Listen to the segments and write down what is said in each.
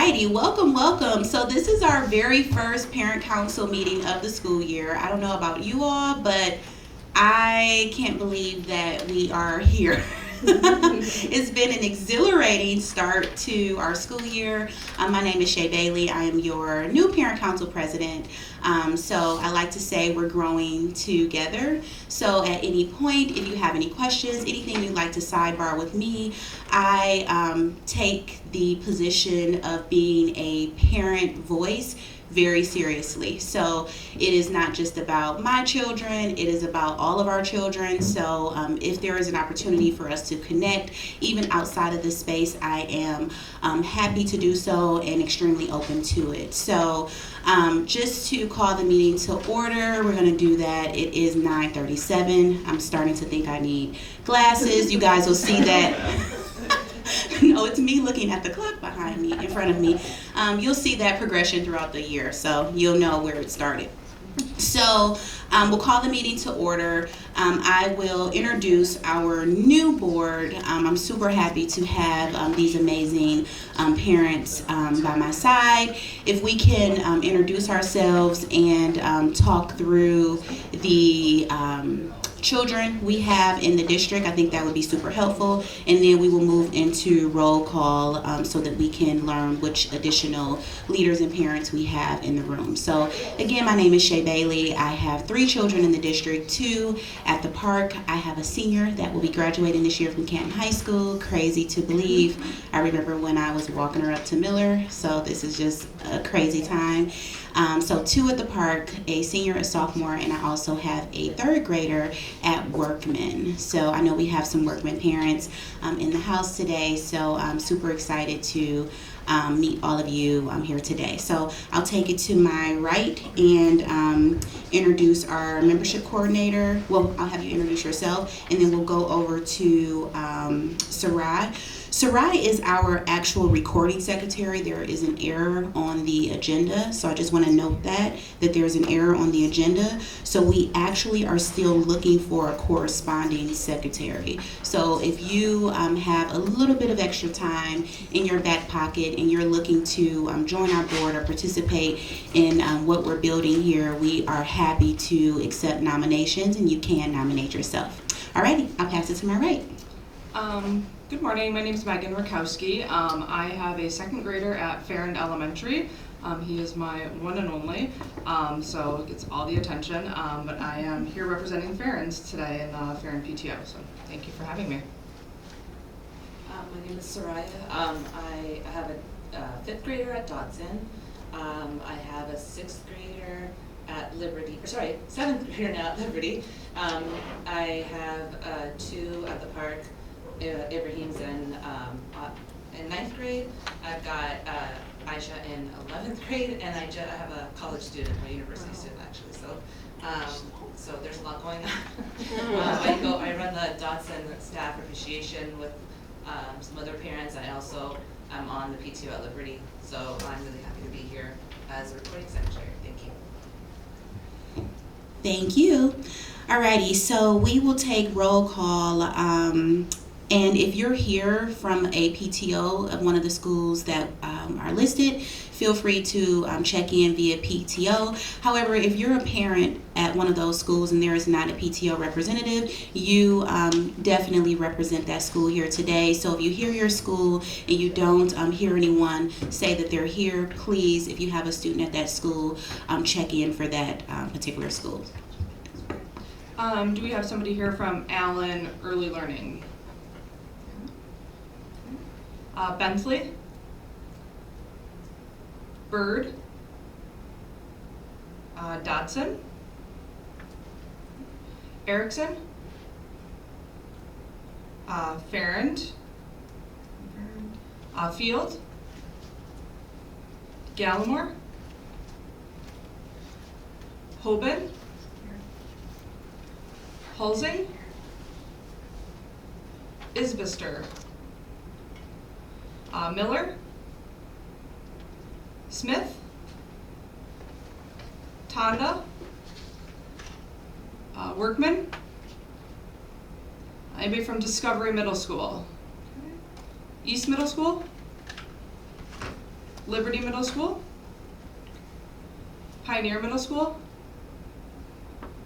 righty, welcome, welcome. So this is our very first parent council meeting of the school year. I don't know about you all, but I can't believe that we are here. It's been an exhilarating start to our school year. My name is Shay Bailey. I am your new parent council president. So I like to say we're growing together. So at any point, if you have any questions, anything you'd like to sidebar with me, I take the position of being a parent voice very seriously. So it is not just about my children, it is about all of our children. So if there is an opportunity for us to connect, even outside of this space, I am happy to do so and extremely open to it. So just to call the meeting to order, we're going to do that. It is 9:37. I'm starting to think I need glasses. You guys will see that. No, it's me looking at the clock behind me, in front of me. You'll see that progression throughout the year, so you'll know where it started. So we'll call the meeting to order. I will introduce our new board. I'm super happy to have these amazing parents by my side. If we can introduce ourselves and talk through the children we have in the district, I think that would be super helpful, and then we will move into roll call so that we can learn which additional leaders and parents we have in the room. So again, my name is Shay Bailey. I have 3 children in the district, 2 at the park. I have a senior that will be graduating this year from Canton High School. Crazy to believe. I remember when I was walking her up to Miller, so this is just a crazy time. So 2 at the park, a senior, a sophomore, and I also have a 3rd grader at Workman. So I know we have some Workman parents in the house today, so I'm super excited to meet all of you here today. So I'll take it to my right and introduce our membership coordinator. Well, I'll have you introduce yourself, and then we'll go over to Sarai. Sarai is our actual recording secretary. There is an error on the agenda, so I just want to note that there's an error on the agenda. So we actually are still looking for a corresponding secretary. So if you have a little bit of extra time in your back pocket and you're looking to join our board or participate in what we're building here, we are happy to accept nominations, and you can nominate yourself. Alrighty, I'll pass it to my right. Good morning, my name is Megan Rakowski. I have a 2nd grader at Farrand Elementary. He is my one and only, so gets all the attention, but I am here representing Farrands today in the Farrand PTO, so thank you for having me. My name is Soraya. I have a 5th grader at Dodson. I have a 6th grader at Liberty, 7th grader now at Liberty. I have 2 at the park. Ibrahim's in 9th grade. I've got Aisha in 11th grade, and I have a college student, a university student actually. So there's a lot going on. I run the Dodson staff appreciation with some other parents. I also am on the PTO at Liberty, so I'm really happy to be here as a recording secretary. Thank you. Thank you. Alrighty, so we will take roll call. And if you're here from a PTO of one of the schools that are listed, feel free to check in via PTO. However, if you're a parent at one of those schools and there is not a PTO representative, you definitely represent that school here today. So if you hear your school and you don't hear anyone say that they're here, please, if you have a student at that school, check in for that particular school. Do we have somebody here from Allen Early Learning? Bentley, Bird, Dodson, Erickson, Farrand, Field, Gallimore, Hoban, Hulsing, Isbister, Miller, Smith, Tonda, Workman, anybody from Discovery Middle School, East Middle School, Liberty Middle School, Pioneer Middle School,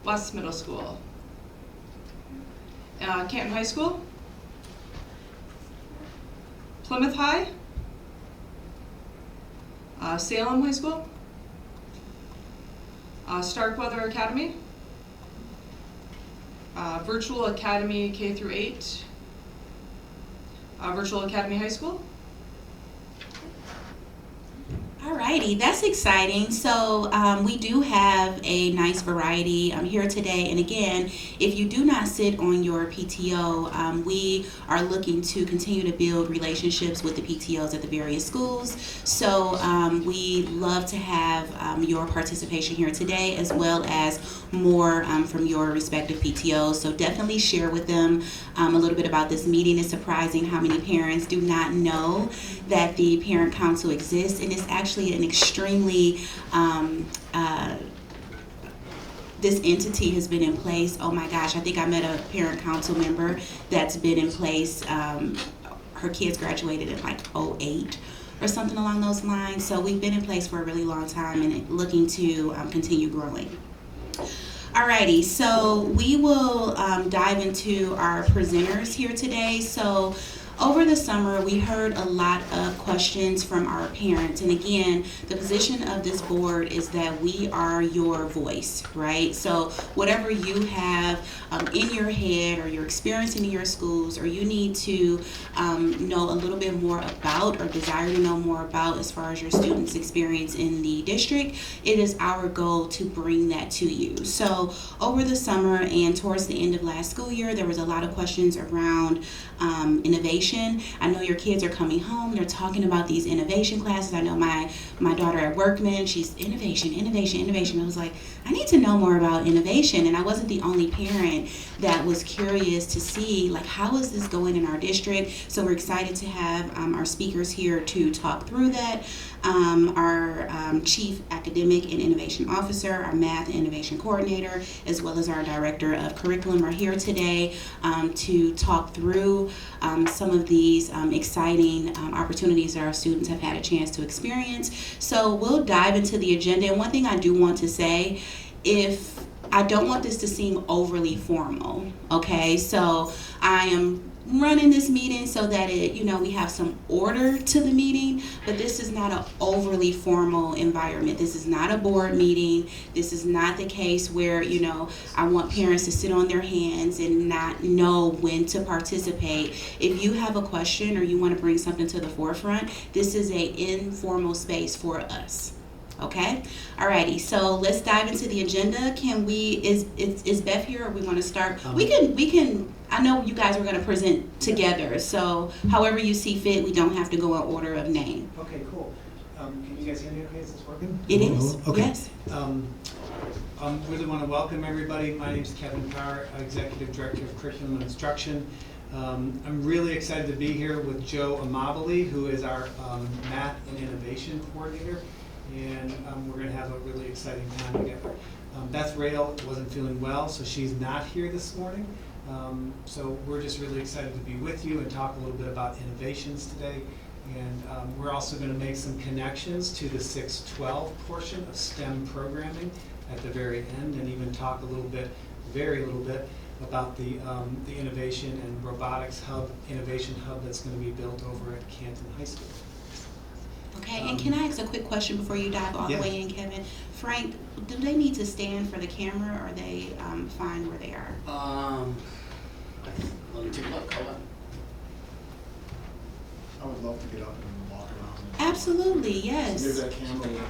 West Middle School, Canton High School, Plymouth High, Salem High School, Starkweather Academy, Virtual Academy K through 8, Virtual Academy High School. Alrighty, that's exciting. So we do have a nice variety here today. And again, if you do not sit on your PTO, we are looking to continue to build relationships with the PTOs at the various schools. So we love to have your participation here today, as well as more from your respective PTOs. So definitely share with them a little bit about this meeting. It's surprising how many parents do not know that the Parent Council exists, and it's actually an extremely this entity has been in place. Oh my gosh, I think I met a Parent Council member that's been in place. Her kids graduated in like 2008 or something along those lines. So we've been in place for a really long time and looking to continue growing. Alrighty, so we will dive into our presenters here today. So over the summer, we heard a lot of questions from our parents. And again, the position of this board is that we are your voice, right? So whatever you have in your head or you're experiencing in your schools, or you need to know a little bit more about or desire to know more about as far as your students' experience in the district, it is our goal to bring that to you. So over the summer and towards the end of last school year, there was a lot of questions around innovation. I know your kids are coming home, they're talking about these innovation classes. I know my daughter at Workman, she's innovation. I was like, I need to know more about innovation. And I wasn't the only parent that was curious to see, like, how is this going in our district? So we're excited to have our speakers here to talk through that. Our Chief Academic and Innovation Officer, our Math and Innovation Coordinator, as well as our Director of Curriculum are here today to talk through some of these exciting opportunities that our students have had a chance to experience. So we'll dive into the agenda. And one thing I do want to say, I don't want this to seem overly formal, okay? So I am running this meeting so that we have some order to the meeting, but this is not an overly formal environment. This is not a board meeting. This is not the case where, I want parents to sit on their hands and not know when to participate. If you have a question or you want to bring something to the forefront, this is an informal space for us. Okay, alrighty. So let's dive into the agenda. Is Beth here, or we want to start? We can. I know you guys are going to present together, so however you see fit. We don't have to go in order of name. Okay, cool. Can you guys hear me? Okay, is this working? It is. Okay. Yes. Really want to welcome everybody. My name is Kevin Carr, Executive Director of Curriculum and Instruction. I'm really excited to be here with Joe Amabile, who is our Math and Innovation Coordinator. And we're going to have a really exciting time together. Beth Rail wasn't feeling well, so she's not here this morning. So we're just really excited to be with you and talk a little bit about innovations today. And we're also going to make some connections to the 612 portion of STEM programming at the very end, and even talk a little bit, very little bit, about the innovation and robotics hub, innovation hub that's going to be built over at Canton High School. Okay, and can I ask a quick question before you dive all the way in, Kevin? Frank, do they need to stand for the camera, or are they fine where they are? Let me take a look. Hold on. I would love to get up and walk around. Absolutely, yes. Maybe that camera will.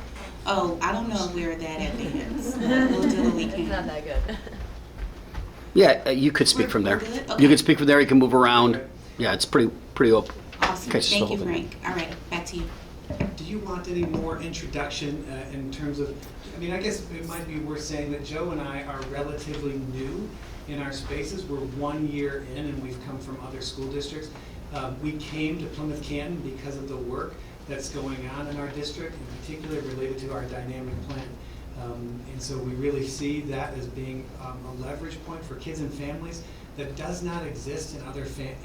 Oh, I don't know where that advance. We'll do what we can. It's not that good. Yeah, you could speak from there. We're good? Okay. You could speak from there. You can move around. Yeah, it's pretty open. Awesome. Okay, so Thank you, hold on. Frank. All right, back to you. Do you want any more introduction in terms of, I guess it might be worth saying that Joe and I are relatively new in our spaces. We're 1 year in, and we've come from other school districts. We came to Plymouth Canton because of the work that's going on in our district, in particular related to our dynamic plan. And so we really see that as being a leverage point for kids and families that does not exist in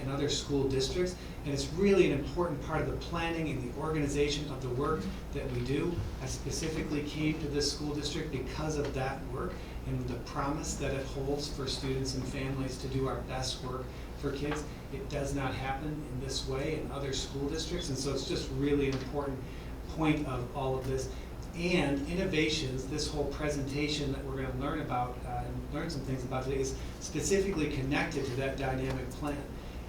other school districts, and it's really an important part of the planning and the organization of the work that we do. I specifically came to this school district because of that work and the promise that it holds for students and families to do our best work for kids. It does not happen in this way in other school districts, and so it's just really an important point of all of this. And innovations, this whole presentation that we're going to learn about and learn some things about today is specifically connected to that dynamic plan.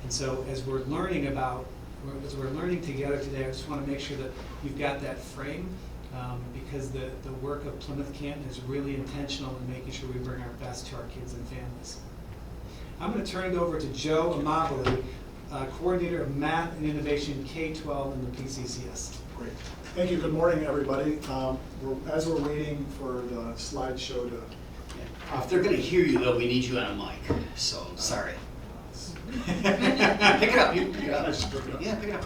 And so as we're learning together today, I just want to make sure that you've got that frame, because the work of Plymouth Canton is really intentional in making sure we bring our best to our kids and families. I'm going to turn it over to Joe Amabile, Coordinator of Math and Innovation K-12 in the P-CCS. Great. Thank you. Good morning, everybody. As we're waiting for the slideshow to... If they're going to hear you, though, we need you on a mic. So, sorry. Pick it up. You pick it up. Yeah, pick it up.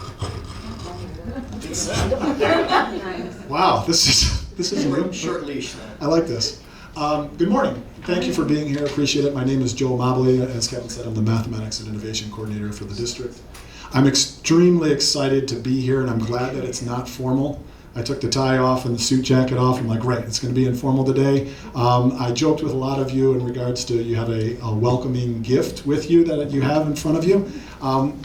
Wow, this is new. Short leash. I like this. Good morning. Thank you for being here. Appreciate it. My name is Joe Amabile. As Kevin said, I'm the Mathematics and Innovation Coordinator for the district. I'm extremely excited to be here, and I'm glad that it's not formal. I took the tie off and the suit jacket off. I'm like, great, it's going to be informal today. I joked with a lot of you in regards to you have a welcoming gift with you that you have in front of you.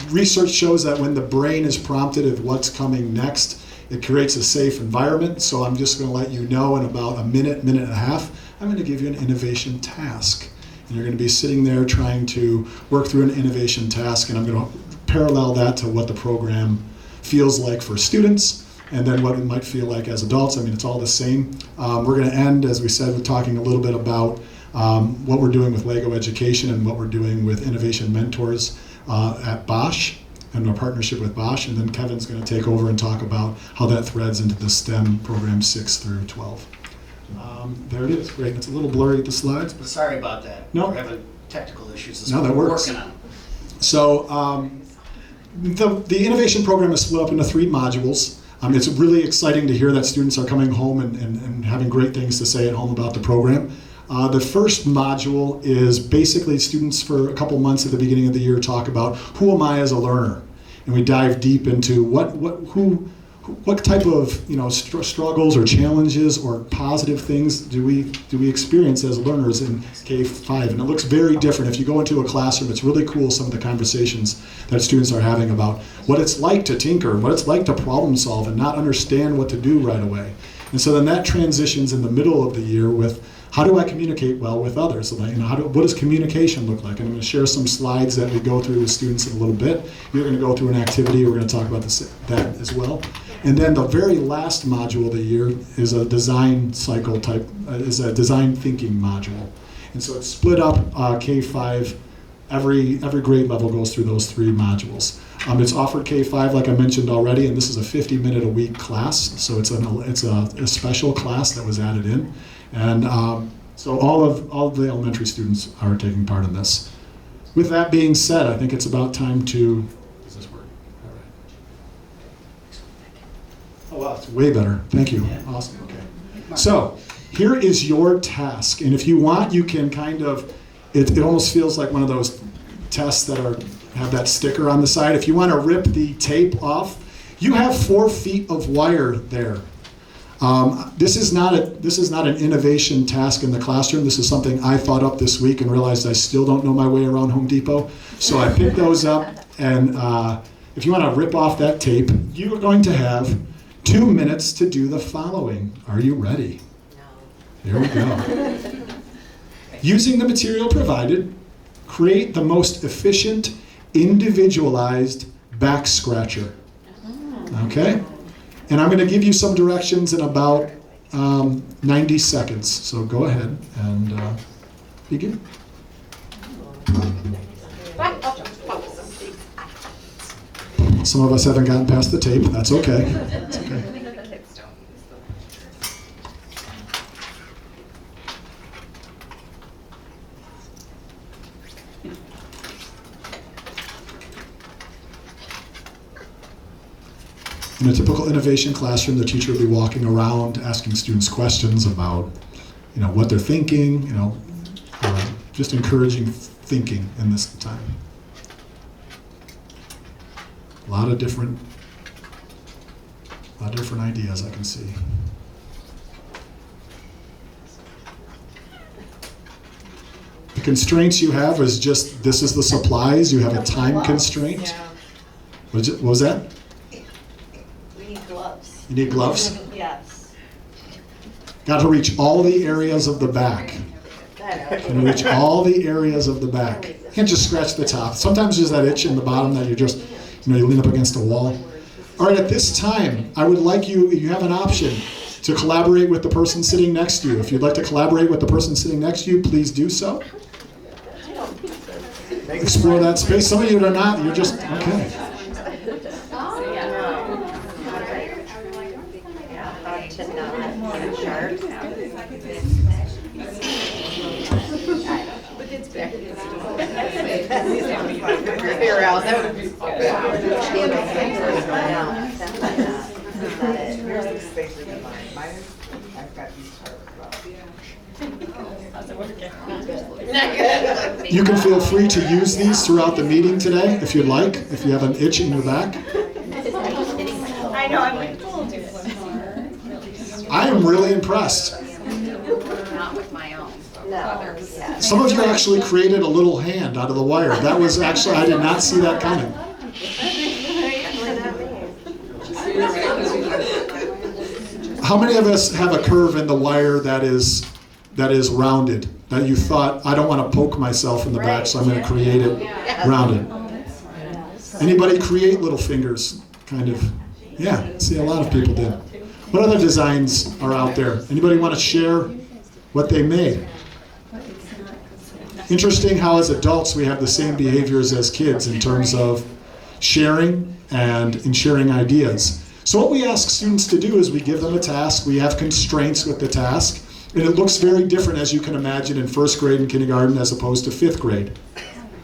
Research shows that when the brain is prompted of what's coming next, it creates a safe environment. So I'm just going to let you know in about a minute, minute and a half, I'm going to give you an innovation task. And you're going to be sitting there trying to work through an innovation task, and I'm going to parallel that to what the program feels like for students, and then what it might feel like as adults. I mean, it's all the same. We're going to end, as we said, with talking a little bit about what we're doing with LEGO Education and what we're doing with Innovation Mentors at Bosch and our partnership with Bosch. And then Kevin's going to take over and talk about how that threads into the STEM program 6 through 12. There it is. Great. It's a little blurry, the slides. But Sorry about that. No. We're having technical issues this No, that morning. works. We're working on it. So the innovation program is split up into 3 modules. It's really exciting to hear that students are coming home and having great things to say at home about the program. The first module is basically students for a couple months at the beginning of the year talk about who am I as a learner, and we dive deep into what type of struggles or challenges or positive things do we experience as learners in K-5, and it looks very different. If you go into a classroom, it's really cool some of the conversations that students are having about what it's like to tinker, what it's like to problem solve and not understand what to do right away. And so then that transitions in the middle of the year with how do I communicate well with others? What does communication look like? And I'm going to share some slides that we go through with students in a little bit. You're going to go through an activity. We're going to talk about that as well. And then the very last module of the year is a design cycle type, is a design thinking module. And so it's split up K-5. Every grade level goes through those 3 modules. It's offered K-5, like I mentioned already, and this is a 50-minute-a-week class. So it's a special class that was added in. And so all of the elementary students are taking part in this. With that being said, I think it's about time to... Does this work? All right. Oh, wow, it's way better. Thank you. Yeah. Awesome. Okay. So here is your task. And if you want, you can kind of... It almost feels like one of those tests that have that sticker on the side. If you want to rip the tape off, you have 4 feet of wire there. This is not an innovation task in the classroom. This is something I thought up this week and realized I still don't know my way around Home Depot. So I picked those up, and if you want to rip off that tape, you are going to have 2 minutes to do the following. Are you ready? No. Here we go. Using the material provided, create the most efficient, individualized back scratcher. Okay? And I'm going to give you some directions in about 90 seconds. So go ahead and begin. Some of us haven't gotten past the tape. That's okay. That's okay. In a typical innovation classroom, the teacher will be walking around asking students questions about, what they're thinking, just encouraging thinking in this time? A lot of different ideas I can see. The constraints you have is just, this is the supplies, you have a time constraint. Yeah. What was that? We need gloves. You need gloves? Yes. Got to reach all the areas of the back. And reach all the areas of the back. You can't just scratch the top. Sometimes there's that itch in the bottom that you lean up against a wall. All right, at this time, I would like you have an option to collaborate with the person sitting next to you. If you'd like to collaborate with the person sitting next to you, please do so. Explore that space. Some of you are not, you're just, okay. You can feel free to use these throughout the meeting today if you'd like, if you have an itch in your back. I know, I'm like, I am really impressed. not with my own. No. Some of you actually created a little hand out of the wire. That was actually, I did not see that coming. How many of us have a curve in the wire that is rounded, that you thought, I don't want to poke myself in the back, so I'm going to create it rounded? Anybody create little fingers, kind of? Yeah, see, a lot of people did. What other designs are out there? Anybody want to share what they made? Interesting how as adults we have the same behaviors as kids in terms of sharing and in sharing ideas. So what we ask students to do is we give them a task, we have constraints with the task, and it looks very different, as you can imagine, in first grade and kindergarten as opposed to fifth grade.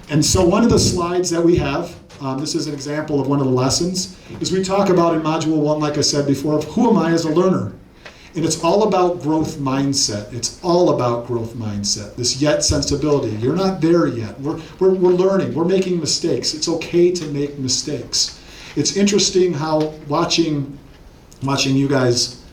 And so one of the slides that we have, this is an example of one of the lessons, is we talk about in Module 1, like I said before, of who am I as a learner? And it's all about growth mindset. It's all about growth mindset, this yet sensibility. You're not there yet. We're learning. We're making mistakes. It's okay to make mistakes. It's interesting how watching you guys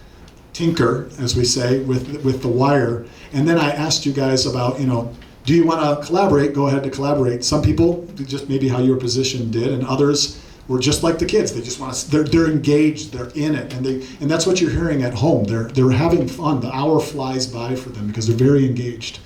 tinker, as we say, with the wire, and then I asked you guys about, do you want to collaborate? Go ahead to collaborate. Some people, just maybe how your position did, and others were just like the kids. They just want to. They're engaged. They're in it, and that's what you're hearing at home. They're having fun. The hour flies by for them because they're very engaged.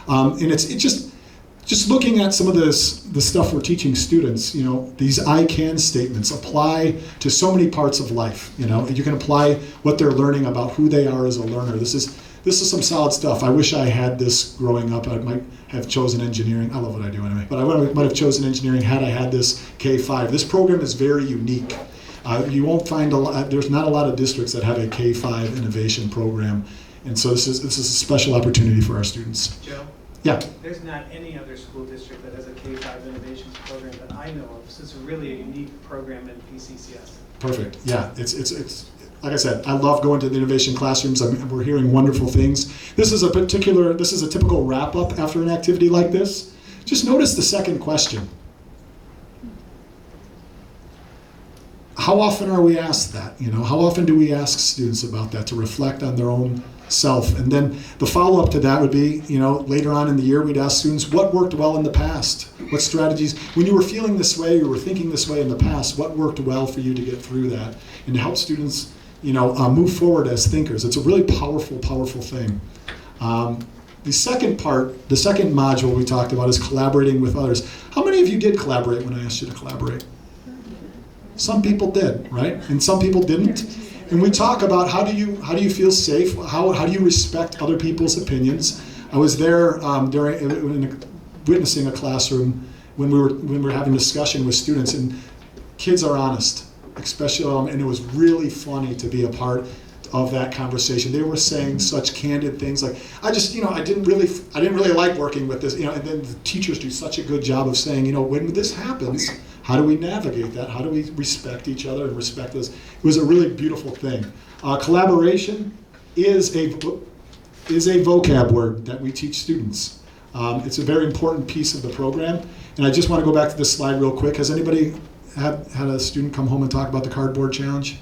And it's just looking at some of the stuff we're teaching students. These I can statements apply to so many parts of life. You can apply what they're learning about who they are as a learner. This is some solid stuff. I wish I had this growing up. I might have chosen engineering. I love what I do anyway. But I might have chosen engineering had I had this K-5. This program is very unique. You won't find there's not a lot of districts that have a K-5 innovation program. And so this is a special opportunity for our students. Joe? Yeah. There's not any other school district that has a K-5 innovations program that I know of. So it's really a unique program in P-CCS. Perfect. Yeah, it's like I said, I love going to the innovation classrooms. We're hearing wonderful things. This is a typical wrap-up after an activity like this. Just notice the second question. How often are we asked that? How often do we ask students about that, to reflect on their own self? And then the follow-up to that would be, later on in the year, we'd ask students, what worked well in the past? What strategies, when you were feeling this way, you were thinking this way in the past, what worked well for you to get through that? And to help students move forward as thinkers. It's a really powerful, powerful thing. The second module we talked about is collaborating with others. How many of you did collaborate when I asked you to collaborate? Some people did, right? And some people didn't. And we talk about how do you feel safe? How do you respect other people's opinions? I was there witnessing a classroom when we were having a discussion with students, and kids are honest. Especially, and it was really funny to be a part of that conversation. They were saying such candid things like, I didn't really like working with this, and then the teachers do such a good job of saying, when this happens, how do we navigate that? How do we respect each other and respect this? It was a really beautiful thing. Collaboration is a vocab word that we teach students. It's a very important piece of the program. And I just want to go back to this slide real quick. Has anybody had a student come home and talk about the cardboard challenge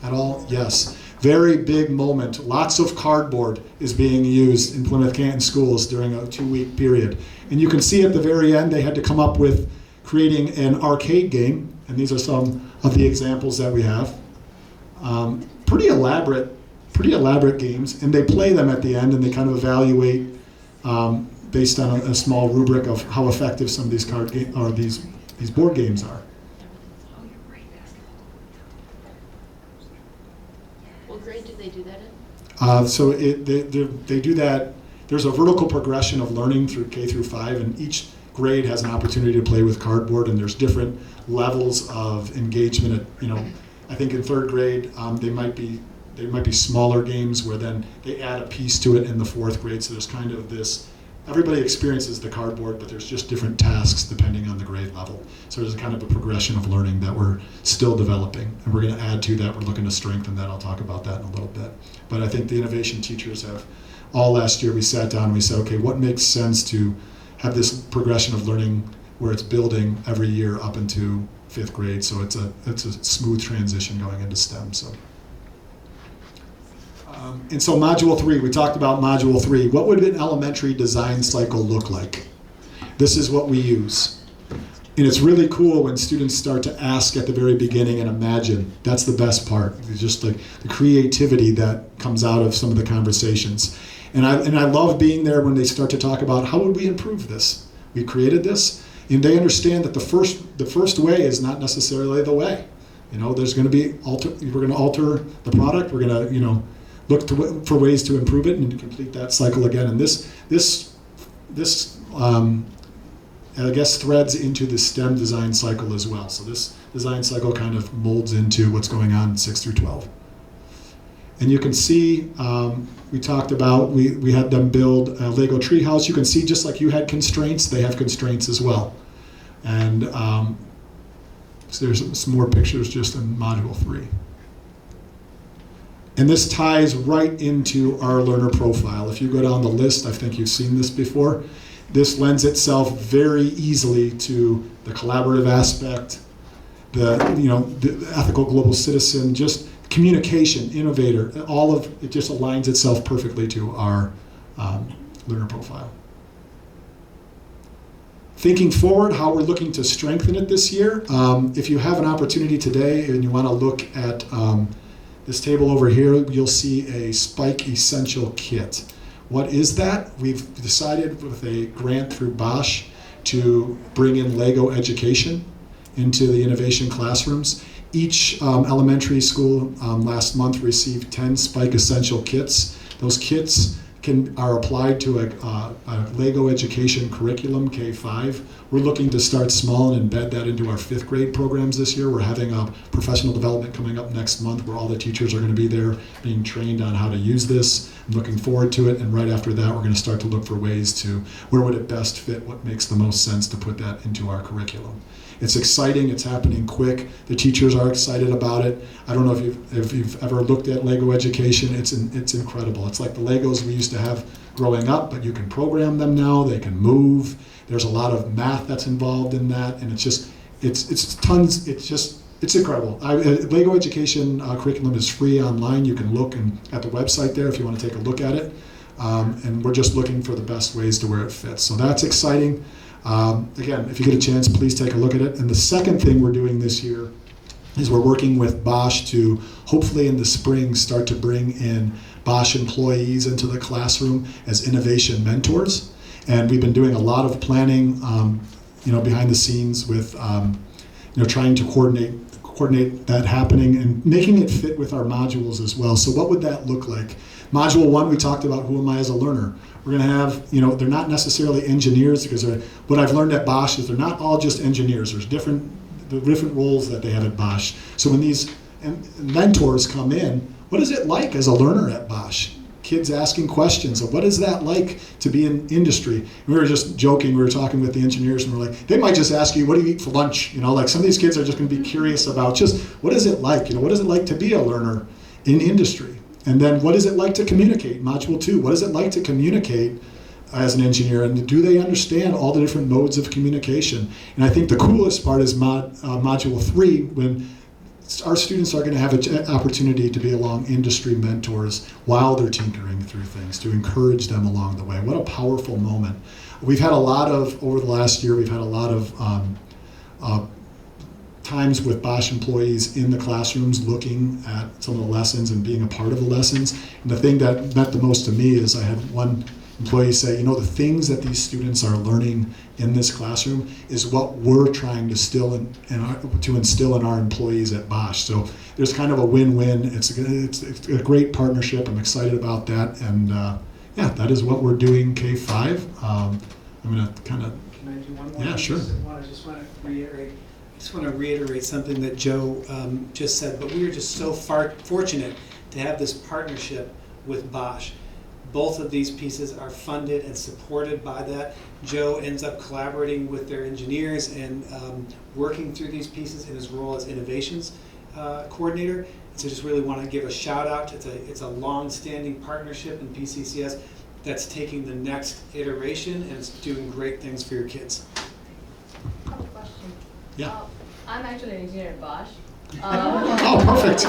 at all? Yes. Very big moment. Lots of cardboard is being used in Plymouth Canton schools during a 2-week period. And you can see at the very end they had to come up with creating an arcade game. And these are some of the examples that we have. Pretty elaborate games. And they play them at the end and they kind of evaluate based on a small rubric of how effective some of these these board games are. What grade do they do that in? So they do that. There's a vertical progression of learning through K through 5, and each grade has an opportunity to play with cardboard, and there's different levels of engagement. I think in 3rd grade they might be smaller games where then they add a piece to it in the 4th grade. So there's kind of this. Everybody experiences the cardboard, but there's just different tasks depending on the grade level. So there's a kind of a progression of learning that we're still developing, and we're going to add to that. We're looking to strengthen that. I'll talk about that in a little bit. But I think the innovation teachers have, all last year we sat down and we said, okay, what makes sense to have this progression of learning where it's building every year up into 5th grade, so it's a smooth transition going into STEM. And so Module 3, we talked about Module 3. What would an elementary design cycle look like? This is what we use. And it's really cool when students start to ask at the very beginning and imagine. That's the best part. It's just like the creativity that comes out of some of the conversations. And I love being there when they start to talk about how would we improve this? We created this, and they understand that the first way is not necessarily the way. There's going to be we're going to alter the product. We're going to look for ways to improve it and to complete that cycle again. And this I guess threads into the STEM design cycle as well. So this design cycle kind of molds into what's going on in 6 through 12. And you can see, we talked about, we had them build a Lego treehouse. You can see just like you had constraints, they have constraints as well. And so there's some more pictures just in Module 3. And this ties right into our learner profile. If you go down the list, I think you've seen this before. This lends itself very easily to the collaborative aspect, the ethical global citizen, just communication, innovator. All of it just aligns itself perfectly to our learner profile. Thinking forward, how we're looking to strengthen it this year. If you have an opportunity today and you want to look at this table over here, you'll see a Spike Essential Kit. What is that? We've decided with a grant through Bosch to bring in Lego education into the innovation classrooms. Each elementary school last month received 10 Spike Essential Kits. Those kits are applied to a Lego education curriculum, K-5. We're looking to start small and embed that into our 5th grade programs this year. We're having a professional development coming up next month where all the teachers are going to be there being trained on how to use this. I'm looking forward to it, and right after that we're going to start to look for ways to, where would it best fit, what makes the most sense to put that into our curriculum. It's exciting, it's happening quick, the teachers are excited about it. I don't know if you've ever looked at Lego education, it's incredible. It's like the Legos we used to have growing up, but you can program them now, they can move, there's a lot of math that's involved in that, and it's incredible. Lego education curriculum is free online, you can look at the website there if you want to take a look at it, and we're just looking for the best ways to where it fits. So that's exciting. Again, if you get a chance, please take a look at it. And the second thing we're doing this year is we're working with Bosch to hopefully in the spring start to bring in Bosch employees into the classroom as innovation mentors. And we've been doing a lot of planning, behind the scenes with, trying to coordinate that happening and making it fit with our modules as well. So what would that look like? Module 1, we talked about who am I as a learner. We're going to have, they're not necessarily engineers because what I've learned at Bosch is they're not all just engineers. There's different roles that they have at Bosch. So when these mentors come in, what is it like as a learner at Bosch? Kids asking questions of what is that like to be in industry? And we were just joking, we were talking with the engineers and we're like, they might just ask you, what do you eat for lunch? Like some of these kids are just going to be curious about just what is it like? What is it like to be a learner in industry? And then what is it like to communicate? Module 2, what is it like to communicate as an engineer, and do they understand all the different modes of communication? And I think the coolest part is Module 3, when our students are going to have an opportunity to be along industry mentors while they're tinkering through things, to encourage them along the way. What a powerful moment. We've had a lot of, over the last year, we've had a lot of times with Bosch employees in the classrooms looking at some of the lessons and being a part of the lessons. And the thing that meant the most to me is I had one employee say, the things that these students are learning in this classroom is what we're trying to instill in our employees at Bosch. So there's kind of a win-win. It's a great partnership. I'm excited about that. And that is what we're doing K-5. I'm going to kind of... Can I do one more? Yeah, sure. I just want to reiterate something that Joe just said, but we are just so fortunate to have this partnership with Bosch. Both of these pieces are funded and supported by that. Joe ends up collaborating with their engineers and working through these pieces in his role as innovations coordinator. So just really want to give a shout out. It's a long-standing partnership in P-CCS that's taking the next iteration, and it's doing great things for your kids. I have a question. Yeah. I'm actually an engineer at Bosch. Oh, perfect.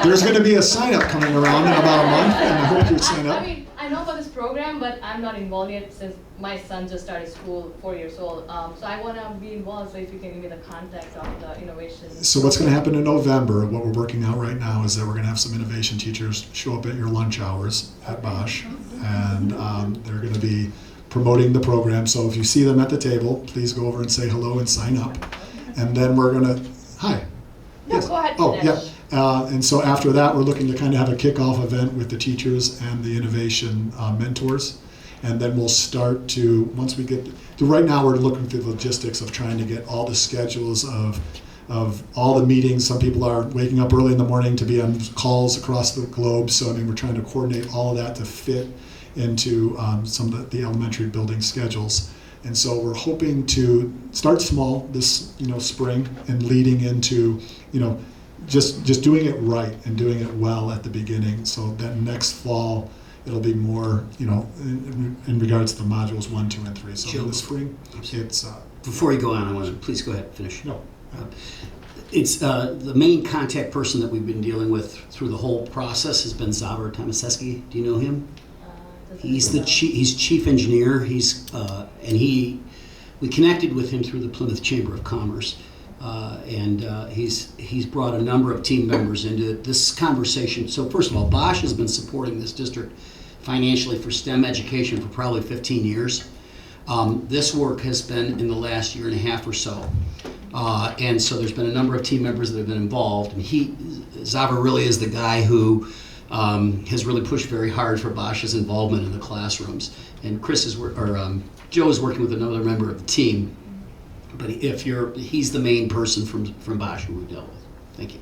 There's going to be a sign-up coming around in about a month, and I hope you sign up. I mean, I know about this program, but I'm not involved yet since my son just started school, 4 years old. So I want to be involved, so if you can give me the contact of the innovation. So what's going to happen in November, what we're working out right now, is that we're going to have some innovation teachers show up at your lunch hours at Bosch, and they're going to be promoting the program. So if you see them at the table, please go over and say hello and sign up. And then we're going to, hi. No, Yes. go ahead. Oh, finish. yeah. And so after that, we're looking to kind of have a kickoff event with the teachers and the innovation mentors. And then we'll start to, once we get, right now we're looking through the logistics of trying to get all the schedules of all the meetings. Some people are waking up early in the morning to be on calls across the globe. So, I mean, we're trying to coordinate all of that to fit into some of the elementary building schedules. And so we're hoping to start small this spring and leading into just doing it right and doing it well at the beginning. So then next fall it'll be more in regards to the modules 1, 2, and 3. So Joe, in the spring it's Before you go on, I want to please go ahead and finish. no. It's the main contact person that we've been dealing with through the whole process has been Zavar Tomaseski. Do you know him? He's chief engineer. We connected with him through the Plymouth Chamber of Commerce, and he's brought a number of team members into this conversation. So first of all, Bosch has been supporting this district financially for STEM education for probably 15 years. This work has been in the last year and a half or so, and so there's been a number of team members that have been involved. And Zavar really is the guy who has really pushed very hard for Bosch's involvement in the classrooms. And Joe is working with another member of the team, but he's the main person from Bosch who we've dealt with. Thank you.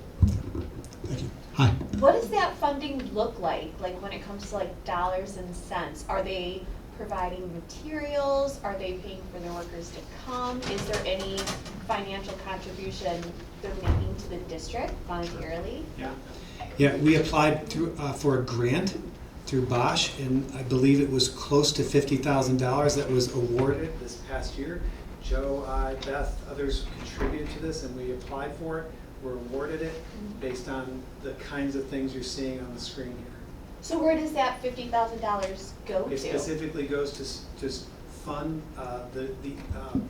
Thank you. Hi. What does that funding look like when it comes to dollars and cents? Are they providing materials? Are they paying for their workers to come? Is there any financial contribution they're making to the district monetarily? Yeah, we applied for a grant through Bosch, and I believe it was close to $50,000 that was awarded this past year. Joe, I, Beth, others contributed to this, and we applied for it. We're awarded it based on the kinds of things you're seeing on the screen here. So where does that $50,000 go to? It specifically goes to fund the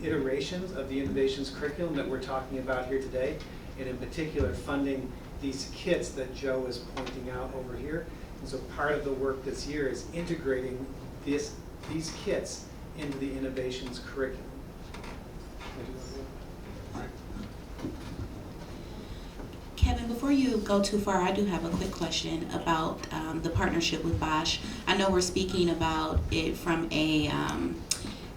iterations of the innovations curriculum that we're talking about here today, and in particular funding these kits that Joe is pointing out over here. And so part of the work this year is integrating these kits into the innovations curriculum. Kevin, before you go too far, I do have a quick question about the partnership with Bosch. I know we're speaking about it from a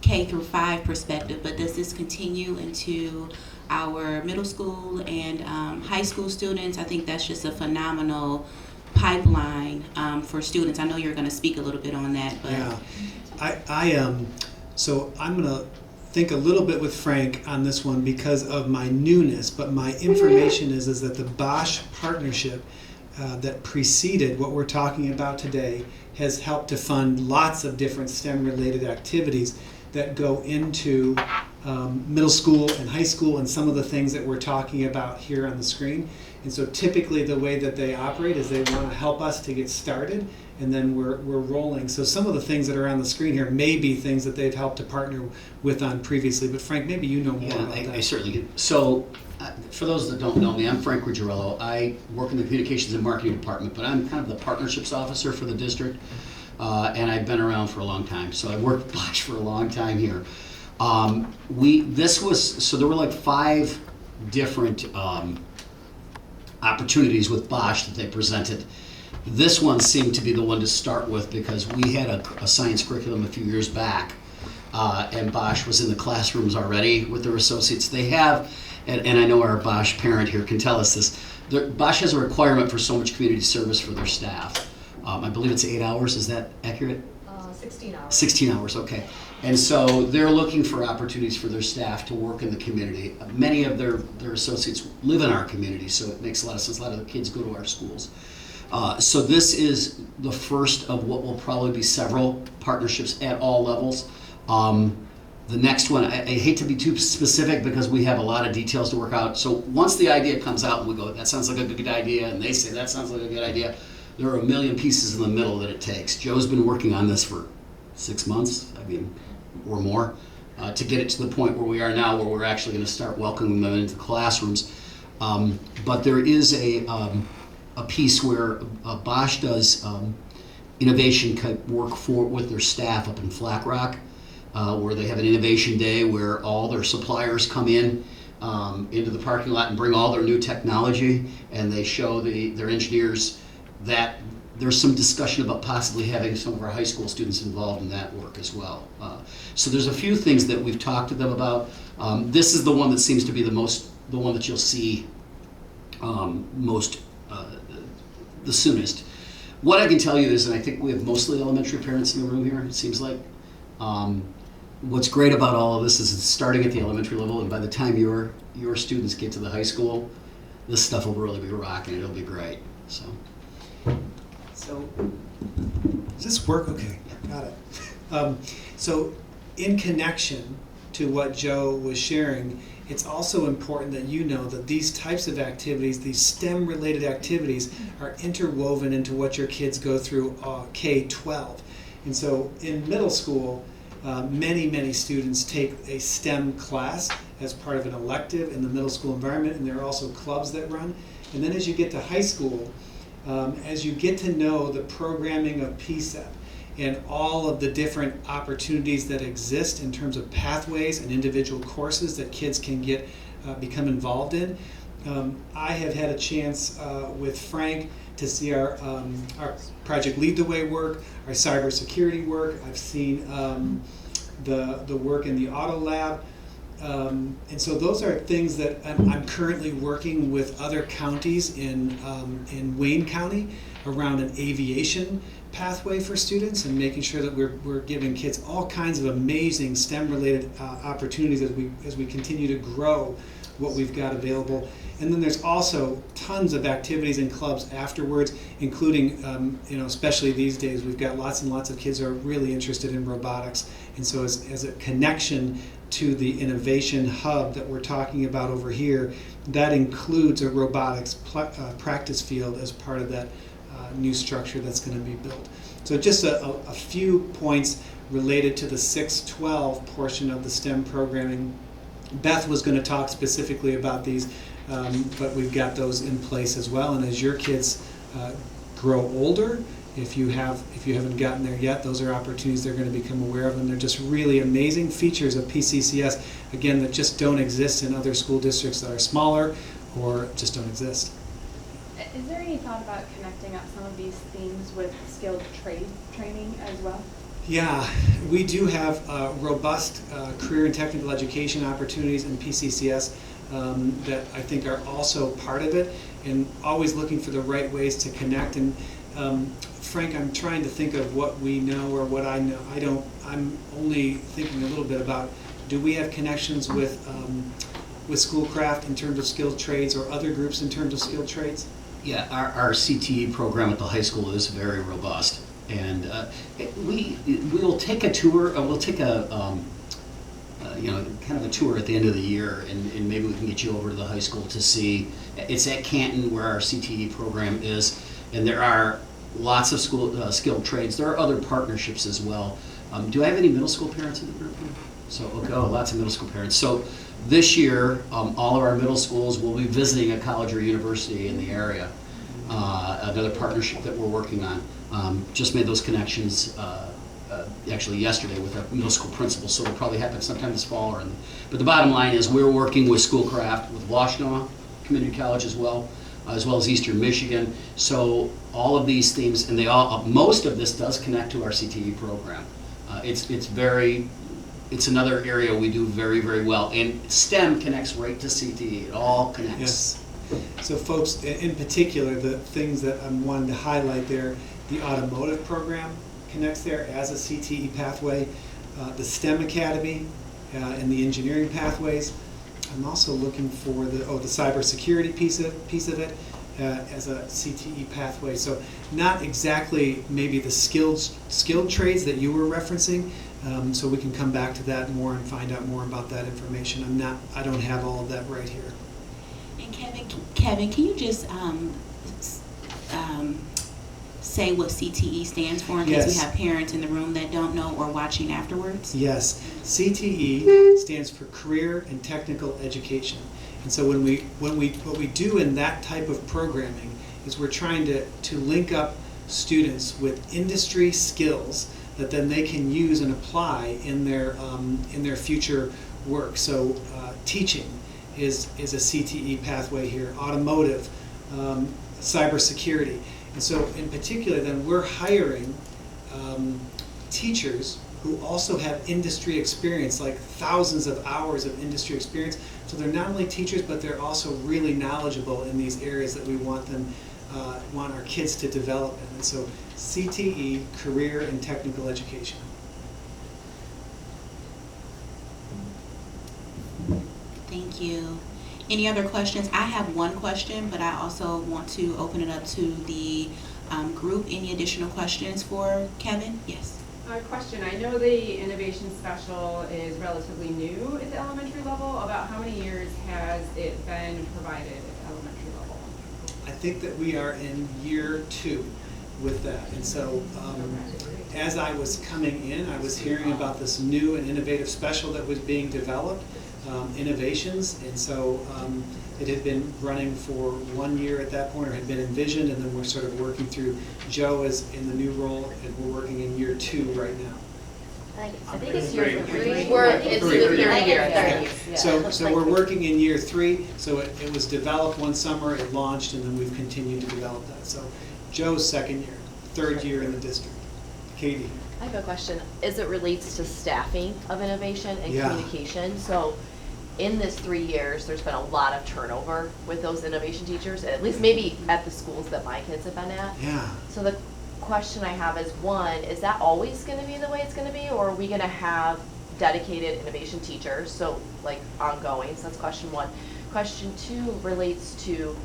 K through 5 perspective, but does this continue into our middle school and high school students? I think that's just a phenomenal pipeline for students. I know you're going to speak a little bit on that, but yeah, so I'm going to think a little bit with Frank on this one because of my newness, but my information is that the Bosch partnership that preceded what we're talking about today has helped to fund lots of different STEM-related activities that go into middle school and high school, and some of the things that we're talking about here on the screen. And so typically the way that they operate is they want to help us to get started, and then we're rolling. So some of the things that are on the screen here may be things that they've helped to partner with on previously. But Frank, maybe you know more Yeah, about that. I certainly do. So, for those that don't know me, I'm Frank Ruggiero. I work in the Communications and Marketing Department, but I'm kind of the Partnerships Officer for the district, and I've been around for a long time. So I worked with Bosch for a long time here. So there were like 5 different opportunities with Bosch that they presented. This one seemed to be the one to start with because we had a science curriculum a few years back, and Bosch was in the classrooms already with their associates. They have, and I know our Bosch parent here can tell us this, Bosch has a requirement for so much community service for their staff. I believe it's 8 hours, is that accurate? 16 hours. 16 hours, okay. And so they're looking for opportunities for their staff to work in the community. Many of their associates live in our community, so it makes a lot of sense. A lot of the kids go to our schools. So this is the first of what will probably be several partnerships at all levels. The next one, I hate to be too specific because we have a lot of details to work out. So once the idea comes out and we go, that sounds like a good idea, and they say that sounds like a good idea, there are a million pieces in the middle that it takes. Joe's been working on this for 6 months, or more, to get it to the point where we are now, where we're actually going to start welcoming them into classrooms. But there is a piece where Bosch does innovation work with their staff up in Flat Rock, where they have an innovation day where all their suppliers come in into the parking lot and bring all their new technology, and they show their engineers that. There's some discussion about possibly having some of our high school students involved in that work as well. So there's a few things that we've talked to them about. This is the one that seems to be the one that you'll see the soonest. What I can tell you is, and I think we have mostly elementary parents in the room here, it seems like. What's great about all of this is it's starting at the elementary level, and by the time your students get to the high school, this stuff will really be rocking. It'll be great. So, does this work? Okay, got it. So, in connection to what Joe was sharing, it's also important that you know that these types of activities, these STEM-related activities, are interwoven into what your kids go through K-12. And so, in middle school, many students take a STEM class as part of an elective in the middle school environment, and there are also clubs that run. And then as you get to high school, as you get to know the programming of P-CCS and all of the different opportunities that exist in terms of pathways and individual courses that kids can become involved in, I have had a chance with Frank to see our Project Lead the Way work, our cybersecurity work. I've seen the work in the auto lab. And so those are things that I'm currently working with other counties in Wayne County around an aviation pathway for students and making sure that we're giving kids all kinds of amazing STEM-related opportunities as we continue to grow what we've got available. And then there's also tons of activities and clubs afterwards, including, especially these days, we've got lots and lots of kids who are really interested in robotics. And so as a connection to the innovation hub that we're talking about over here, that includes a robotics practice field as part of that new structure that's going to be built. So just a few points related to the 6-12 portion of the STEM programming. Beth was going to talk specifically about these, but we've got those in place as well. And as your kids grow older, if you haven't gotten there yet, those are opportunities they're going to become aware of, and they're just really amazing features of P-CCS, again, that just don't exist in other school districts that are smaller or just don't exist. Is there any thought about connecting up some of these themes with skilled trade training as well? Yeah, we do have robust career and technical education opportunities in P-CCS that I think are also part of it, and always looking for the right ways to connect. And Frank, I'm trying to think of what we know or what I know. I'm only thinking a little bit about, do we have connections with Schoolcraft in terms of skilled trades or other groups in terms of skilled trades? Yeah, our CTE program at the high school is very robust. And we'll take a tour, we'll take a, kind of a tour at the end of the year, and maybe we can get you over to the high school to see. It's at Canton where our CTE program is, and there are lots of skilled trades. There are other partnerships as well. Do I have any middle school parents in the group? So, okay, lots of middle school parents. So this year, all of our middle schools will be visiting a college or university in the area. Another partnership that we're working on. Just made those connections actually yesterday with our middle school principals, so it'll probably happen sometime this fall. But the bottom line is we're working with Schoolcraft, with Washtenaw Community College as well as Eastern Michigan. So all of these themes, and most of this does connect to our CTE program. It's another area we do very, very well, and STEM connects right to CTE. It all connects. Yes. So folks, in particular, the things that I'm wanting to highlight there, the automotive program connects there as a CTE pathway, the STEM Academy and the engineering pathways. I'm also looking for the cybersecurity piece of it as a CTE pathway. So not exactly maybe the skilled trades that you were referencing. So we can come back to that more and find out more about that information. I don't have all of that right here. And Kevin, can you just say what CTE stands for in case we have parents in the room that don't know or watching afterwards? Yes, CTE stands for Career and Technical Education. And so what we do in that type of programming is we're trying to link up students with industry skills that then they can use and apply in their future work. So teaching is a CTE pathway here, automotive, cybersecurity. And so in particular then we're hiring teachers who also have industry experience, like thousands of hours of industry experience. So they're not only teachers, but they're also really knowledgeable in these areas that we want our kids to develop in. And so CTE, Career and Technical Education. Thank you. Any other questions? I have one question, but I also want to open it up to the group. Any additional questions for Kevin? Yes. Question. I know the Innovation Special is relatively new at the elementary level. About how many years has it been provided at the elementary level? I think that we are in year 2 with that. And so as I was coming in, I was hearing about this new and innovative special that was being developed, Innovations. And so it had been running for 1 year at that point, or had been envisioned, and then we're sort of working through. Joe is in the new role, and we're working in year 2 right now. I think it's year 3. It's the third year. So we're working in year 3. So it was developed one summer, it launched, and then we've continued to develop that. So Joe's 2nd year, 3rd year in the district. Katie. I have a question. As it relates to staffing of innovation and communication, so in this 3 years, there's been a lot of turnover with those innovation teachers, at least maybe at the schools that my kids have been at. Yeah. So the question I have is, one, is that always going to be the way it's going to be, or are we going to have dedicated innovation teachers, so like ongoing? So that's question 1. Question 2 relates to,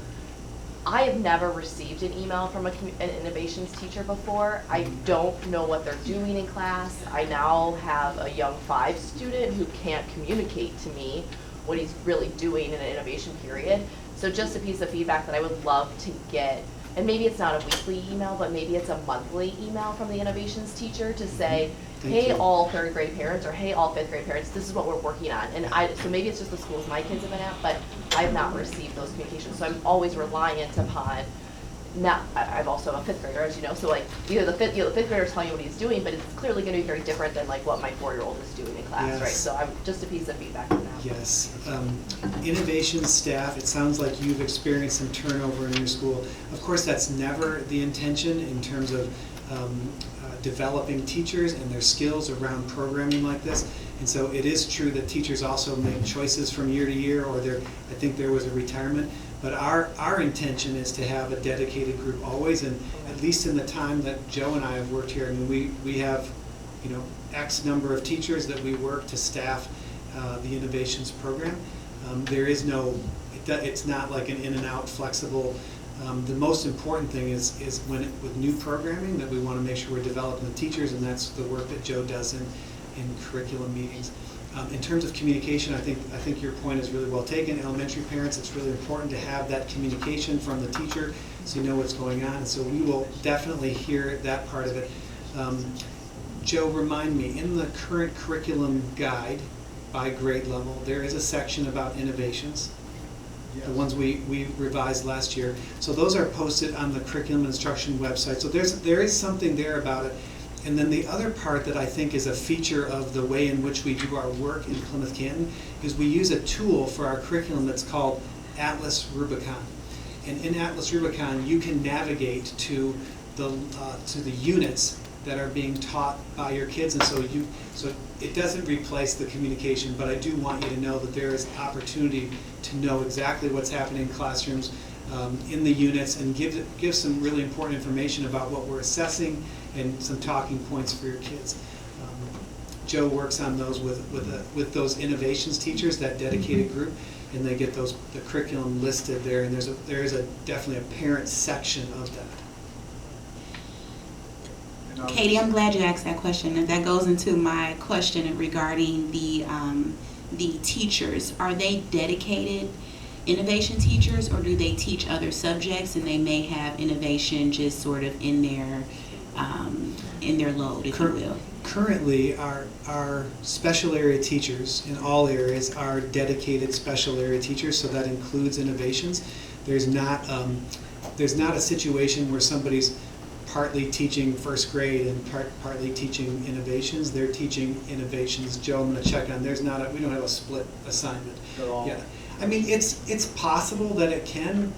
I have never received an email from an innovations teacher before. I don't know what they're doing in class. I now have a young 5 student who can't communicate to me what he's really doing in an innovation period. So just a piece of feedback that I would love to get, and maybe it's not a weekly email, but maybe it's a monthly email from the innovations teacher to say, hey, all 3rd grade parents, or hey, all 5th grade parents, this is what we're working on. And so maybe it's just the schools my kids have been at, but I have not received those communications. So I'm always reliant upon, I'm also a 5th grader, as you know, so like either the 5th grader is telling you what he's doing, but it's clearly going to be very different than like what my 4-year-old is doing in class, right? So I'm just a piece of feedback on that. Yes. Innovation staff, it sounds like you've experienced some turnover in your school. Of course, that's never the intention in terms of developing teachers and their skills around programming like this. And so it is true that teachers also make choices from year to year, or I think there was a retirement. But our intention is to have a dedicated group always, and at least in the time that Joe and I have worked here, I mean, we have, X number of teachers that we work to staff the innovations program. There is no, it's not like an in and out flexible The most important thing is with new programming that we want to make sure we're developing the teachers, and that's the work that Joe does in curriculum meetings. In terms of communication, I think your point is really well taken. Elementary parents, it's really important to have that communication from the teacher so you know what's going on. So we will definitely hear that part of it. Joe, remind me, in the current curriculum guide by grade level, there is a section about innovations. Yes. The ones we revised last year. So those are posted on the curriculum instruction website. So there is something there about it. And then the other part that I think is a feature of the way in which we do our work in Plymouth Canton is we use a tool for our curriculum that's called Atlas Rubicon. And in Atlas Rubicon, you can navigate to the units that are being taught by your kids, and so it doesn't replace the communication, but I do want you to know that there is opportunity to know exactly what's happening in classrooms, in the units, and give some really important information about what we're assessing and some talking points for your kids. Joe works on those with those innovations teachers, that dedicated group, and they get the curriculum listed there, and there is definitely a parent section of that. Katie, I'm glad you asked that question, and that goes into my question regarding the teachers. Are they dedicated innovation teachers, or do they teach other subjects and they may have innovation just sort of in their load, if you will? Currently, our special area teachers in all areas are dedicated special area teachers, so that includes innovations. There's not a situation where somebody's partly teaching first grade and partly teaching innovations. They're teaching innovations. Joe, I'm going to check on. We don't have a split assignment. At all. Yeah, I mean it's possible that it can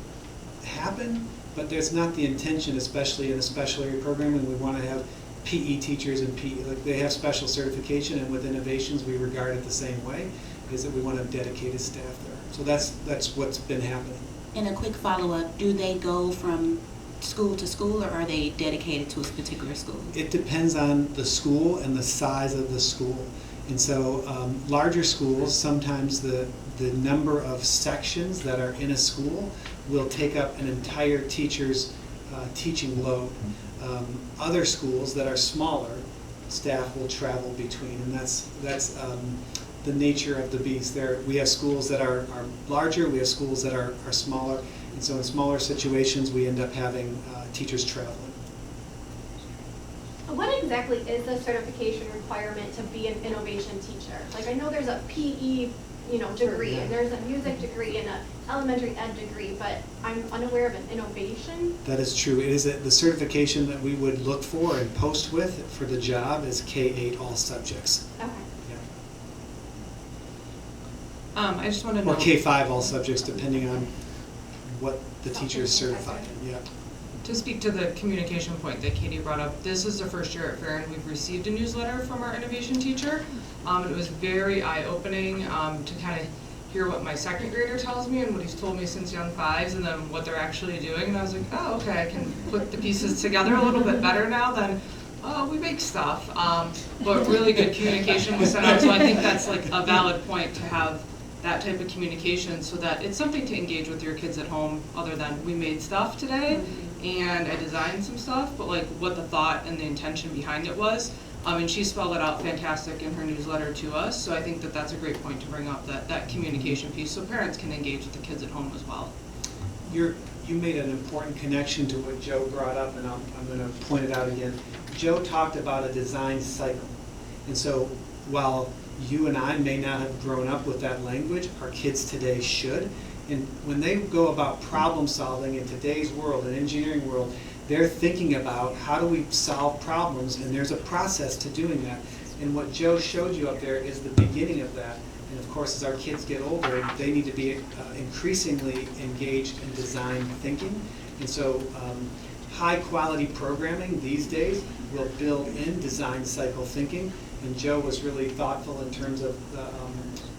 happen, but there's not the intention, especially in a special area program, and we want to have PE teachers and PE, like they have special certification, and with innovations we regard it the same way, is that we want to have dedicated staff there. So that's what's been happening. And a quick follow-up, do they go from school to school, or are they dedicated to a particular school? It depends on the school and the size of the school. And so larger schools, sometimes the number of sections that are in a school will take up an entire teacher's teaching load. Other schools that are smaller, staff will travel between, and that's the nature of the beast. We have schools that are larger, we have schools that are smaller, and so in smaller situations we end up having teachers traveling. What exactly is the certification requirement to be an innovation teacher? Like, I know there's a PE, degree, and there's a music degree and an elementary ed degree, but I'm unaware of an innovation. That is true. It is the certification that we would look for and post with for the job is K-8 all subjects. Okay. Yeah. I just want to know. Or K-5 all subjects, depending on what the teacher is certified in. Yeah. To speak to the communication point that Katie brought up, this is the first year at Farron we've received a newsletter from our innovation teacher. It was very eye-opening to kind of hear what my second grader tells me and what he's told me since young fives, and then what they're actually doing. And I was like, oh, okay, I can put the pieces together a little bit better now than, oh, we make stuff. But really good communication was sent out, so I think that's like a valid point to have that type of communication, so that it's something to engage with your kids at home other than we made stuff today and I designed some stuff, but like what the thought and the intention behind it was. And she spelled it out fantastic in her newsletter to us, so I think that that's a great point to bring up, that communication piece, so parents can engage with the kids at home as well. You made an important connection to what Joe brought up, and I'm going to point it out again. Joe talked about a design cycle, and so while you and I may not have grown up with that language, our kids today should. And when they go about problem solving in today's world, an engineering world, they're thinking about how do we solve problems, and there's a process to doing that. And what Joe showed you up there is the beginning of that. And of course, as our kids get older, they need to be increasingly engaged in design thinking. And so high quality programming these days will build in design cycle thinking. And Joe was really thoughtful in terms of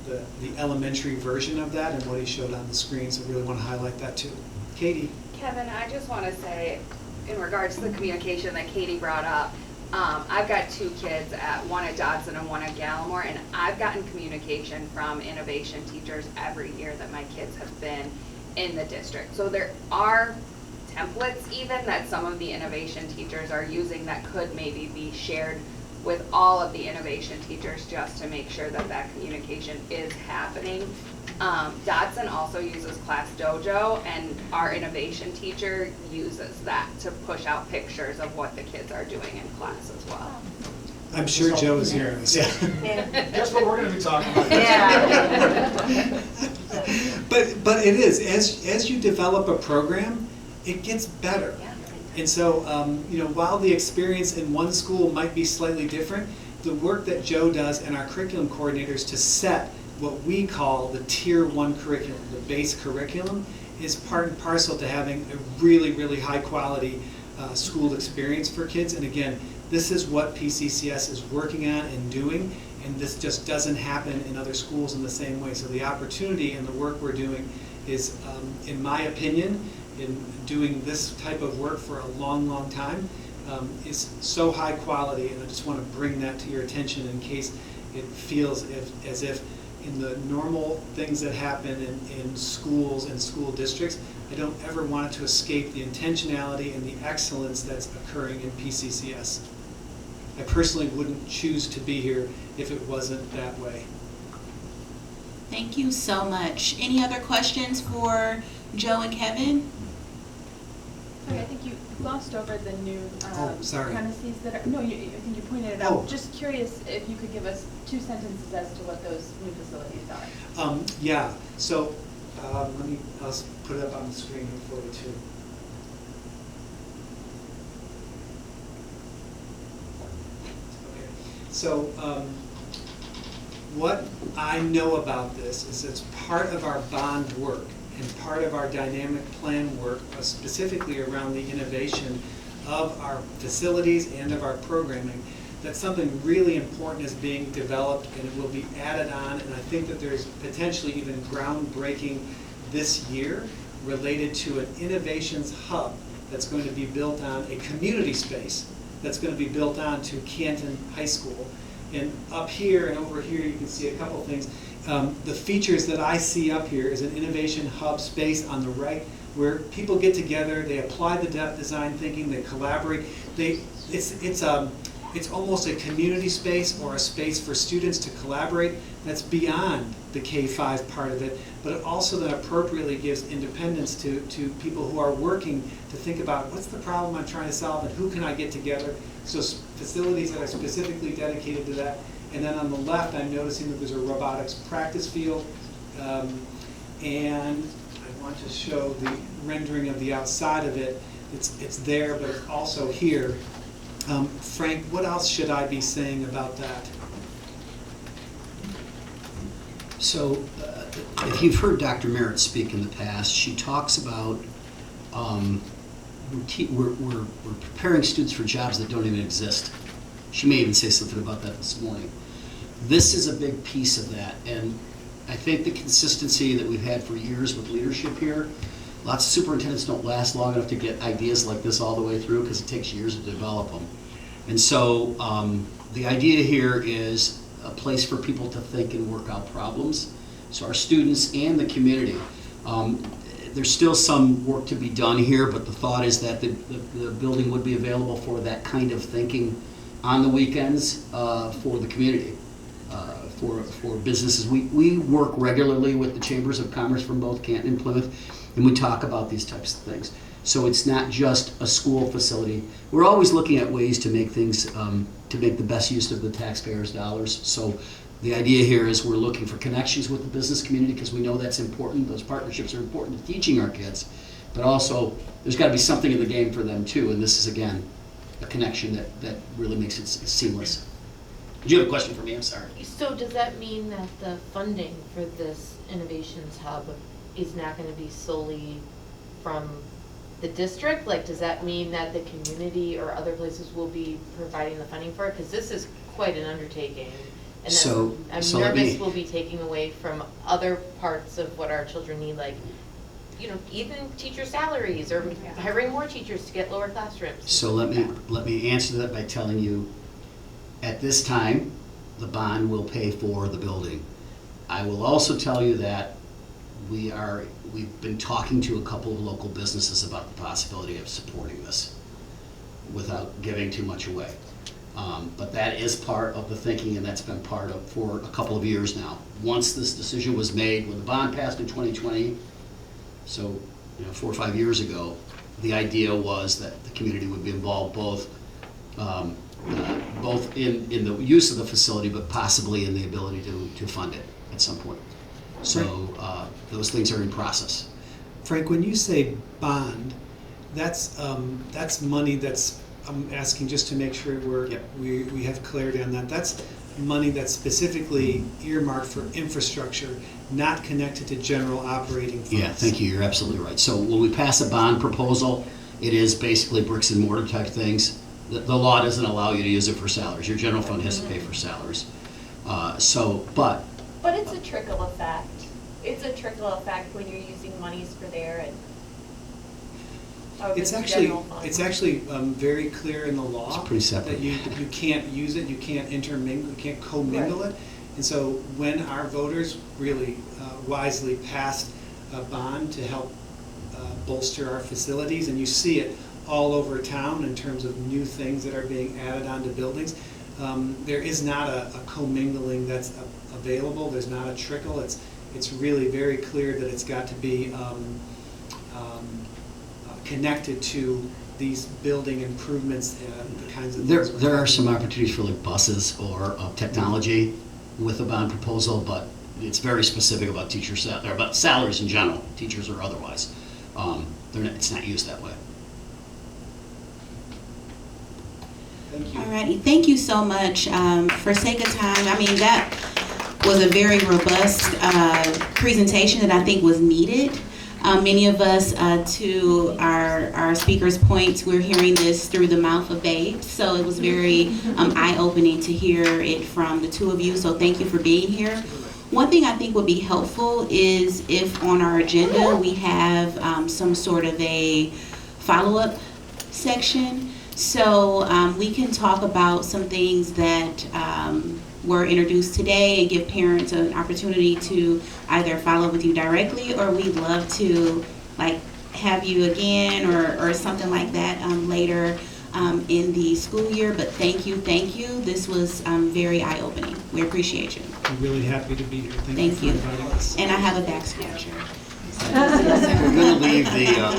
the elementary version of that and what he showed on the screen, so I really want to highlight that too. Katie? Kevin, I just want to say, in regards to the communication that Katie brought up, I've got two kids, one at Dodson and one at Gallimore, and I've gotten communication from innovation teachers every year that my kids have been in the district. So there are templates even that some of the innovation teachers are using that could maybe be shared with all of the innovation teachers just to make sure that that communication is happening. Dodson also uses Class Dojo, and our innovation teacher uses that to push out pictures of what the kids are doing in class as well. I'm sure Joe is hearing this. Yeah. Guess what we're going to be talking about? Yeah. But it is, as you develop a program, it gets better. And so, while the experience in one school might be slightly different, the work that Joe does and our curriculum coordinators to set what we call the Tier 1 curriculum, the base curriculum, is part and parcel to having a really, really high quality school experience for kids. And again, this is what P-CCS is working on and doing, and this just doesn't happen in other schools in the same way. So the opportunity and the work we're doing is, in my opinion, in doing this type of work for a long, long time, is so high quality, and I just want to bring that to your attention in case it feels as if in the normal things that happen in schools and school districts, I don't ever want it to escape the intentionality and the excellence that's occurring in P-CCS. I personally wouldn't choose to be here if it wasn't that way. Thank you so much. Any other questions for Joe and Kevin? Sorry, I think you glossed over the new sorry. premises that are, no, I think you pointed it out. Just curious if you could give us 2 sentences as to what those new facilities are. Yeah, so I'll put it up on the screen here for you too. Okay, so what I know about this is it's part of our bond work and part of our dynamic plan work, specifically around the innovation of our facilities and of our programming, that something really important is being developed and it will be added on, and I think that there's potentially even groundbreaking this year related to an innovations hub that's going to be built on a community space that's going to be built on to Canton High School. And up here and over here you can see a couple things. The features that I see up here is an innovation hub space on the right where people get together, they apply the design thinking, they collaborate. It's almost a community space or a space for students to collaborate that's beyond the K-5 part of it, but it also then appropriately gives independence to people who are working to think about what's the problem I'm trying to solve and who can I get together. So facilities that are specifically dedicated to that. And then on the left, I'm noticing that there's a robotics practice field. And I want to show the rendering of the outside of it. It's there, but it's also here. Frank, what else should I be saying about that? So, if you've heard Dr. Merritt speak in the past, she talks about we're preparing students for jobs that don't even exist. She may even say something about that this morning. This is a big piece of that, and I think the consistency that we've had for years with leadership here, lots of superintendents don't last long enough to get ideas like this all the way through because it takes years to develop them. And so the idea here is a place for people to think and work out problems. So our students and the community. There's still some work to be done here, but the thought is that the building would be available for that kind of thinking on the weekends for the community, for businesses. We work regularly with the Chambers of Commerce from both Canton and Plymouth, and we talk about these types of things. So it's not just a school facility. We're always looking at ways to make things, to make the best use of the taxpayers' dollars. So the idea here is we're looking for connections with the business community because we know that's important. Those partnerships are important to teaching our kids. But also, there's got to be something in the game for them too. And this is, again, a connection that really makes it seamless. Did you have a question for me? I'm sorry. So does that mean that the funding for this Innovations Hub is not going to be solely from the district? Like, does that mean that the community or other places will be providing the funding for it? Because this is quite an undertaking. And I'm nervous we'll be taking away from other parts of what our children need, like, even teacher salaries or hiring more teachers to get lower classrooms. So let me answer that by telling you, at this time, the bond will pay for the building. I will also tell you that we've been talking to a couple of local businesses about the possibility of supporting this without giving too much away. But that is part of the thinking, and that's been part of for a couple of years now. Once this decision was made, when the bond passed in 2020, so 4 or 5 years ago, the idea was that the community would be involved both in the use of the facility, but possibly in the ability to fund it at some point. So those things are in process. Frank, when you say bond, that's money that's, I'm asking just to make sure we have clarity on that. That's money that's specifically earmarked for infrastructure, not connected to general operating funds. Yeah, thank you. You're absolutely right. So when we pass a bond proposal, it is basically bricks and mortar type things. The law doesn't allow you to use it for salaries. Your general fund has to pay for salaries. But it's a trickle effect. It's a trickle effect when you're using monies for there and. It's actually very clear in the law It's pretty separate. that you can't use it, you can't intermingle, you can't commingle it. And so when our voters really wisely passed a bond to help bolster our facilities, and you see it all over town in terms of new things that are being added onto buildings, there is not a commingling that's available. There's not a trickle. It's really very clear that it's got to be connected to these building improvements, the kinds of things. there are some opportunities for like buses or technology with a bond proposal, but it's very specific about teacher or about salaries in general, teachers or otherwise. It's not used that way. Thank you. Alrighty, thank you so much. For sake of time, I mean, that was a very robust presentation that I think was needed. Many of us, to our speaker's points, we're hearing this through the mouth of babes, so it was very eye-opening to hear it from the two of you, so thank you for being here. One thing I think would be helpful is if on our agenda we have some sort of a follow-up section, so we can talk about some things that were introduced today and give parents an opportunity to either follow with you directly, or we'd love to like have you again or something like that later in the school year. But thank you. This was very eye-opening. We appreciate you. I'm really happy to be here. Thank you. for inviting us. And I have a back scratcher.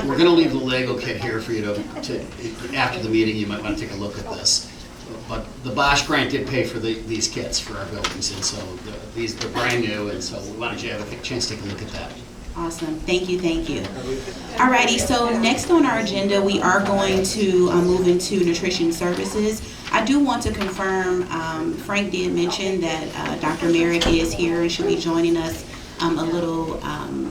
We're gonna leave the Lego kit here for you to after the meeting. You might want to take a look at this. But the Bosch grant did pay for these kits for our buildings, and so they're brand new, and so we wanted you to have a chance to take a look at that. Awesome. Thank you. Alrighty, so next on our agenda, we are going to move into nutrition services. I do want to confirm, Frank did mention that Dr. Merrick is here and she'll be joining us a little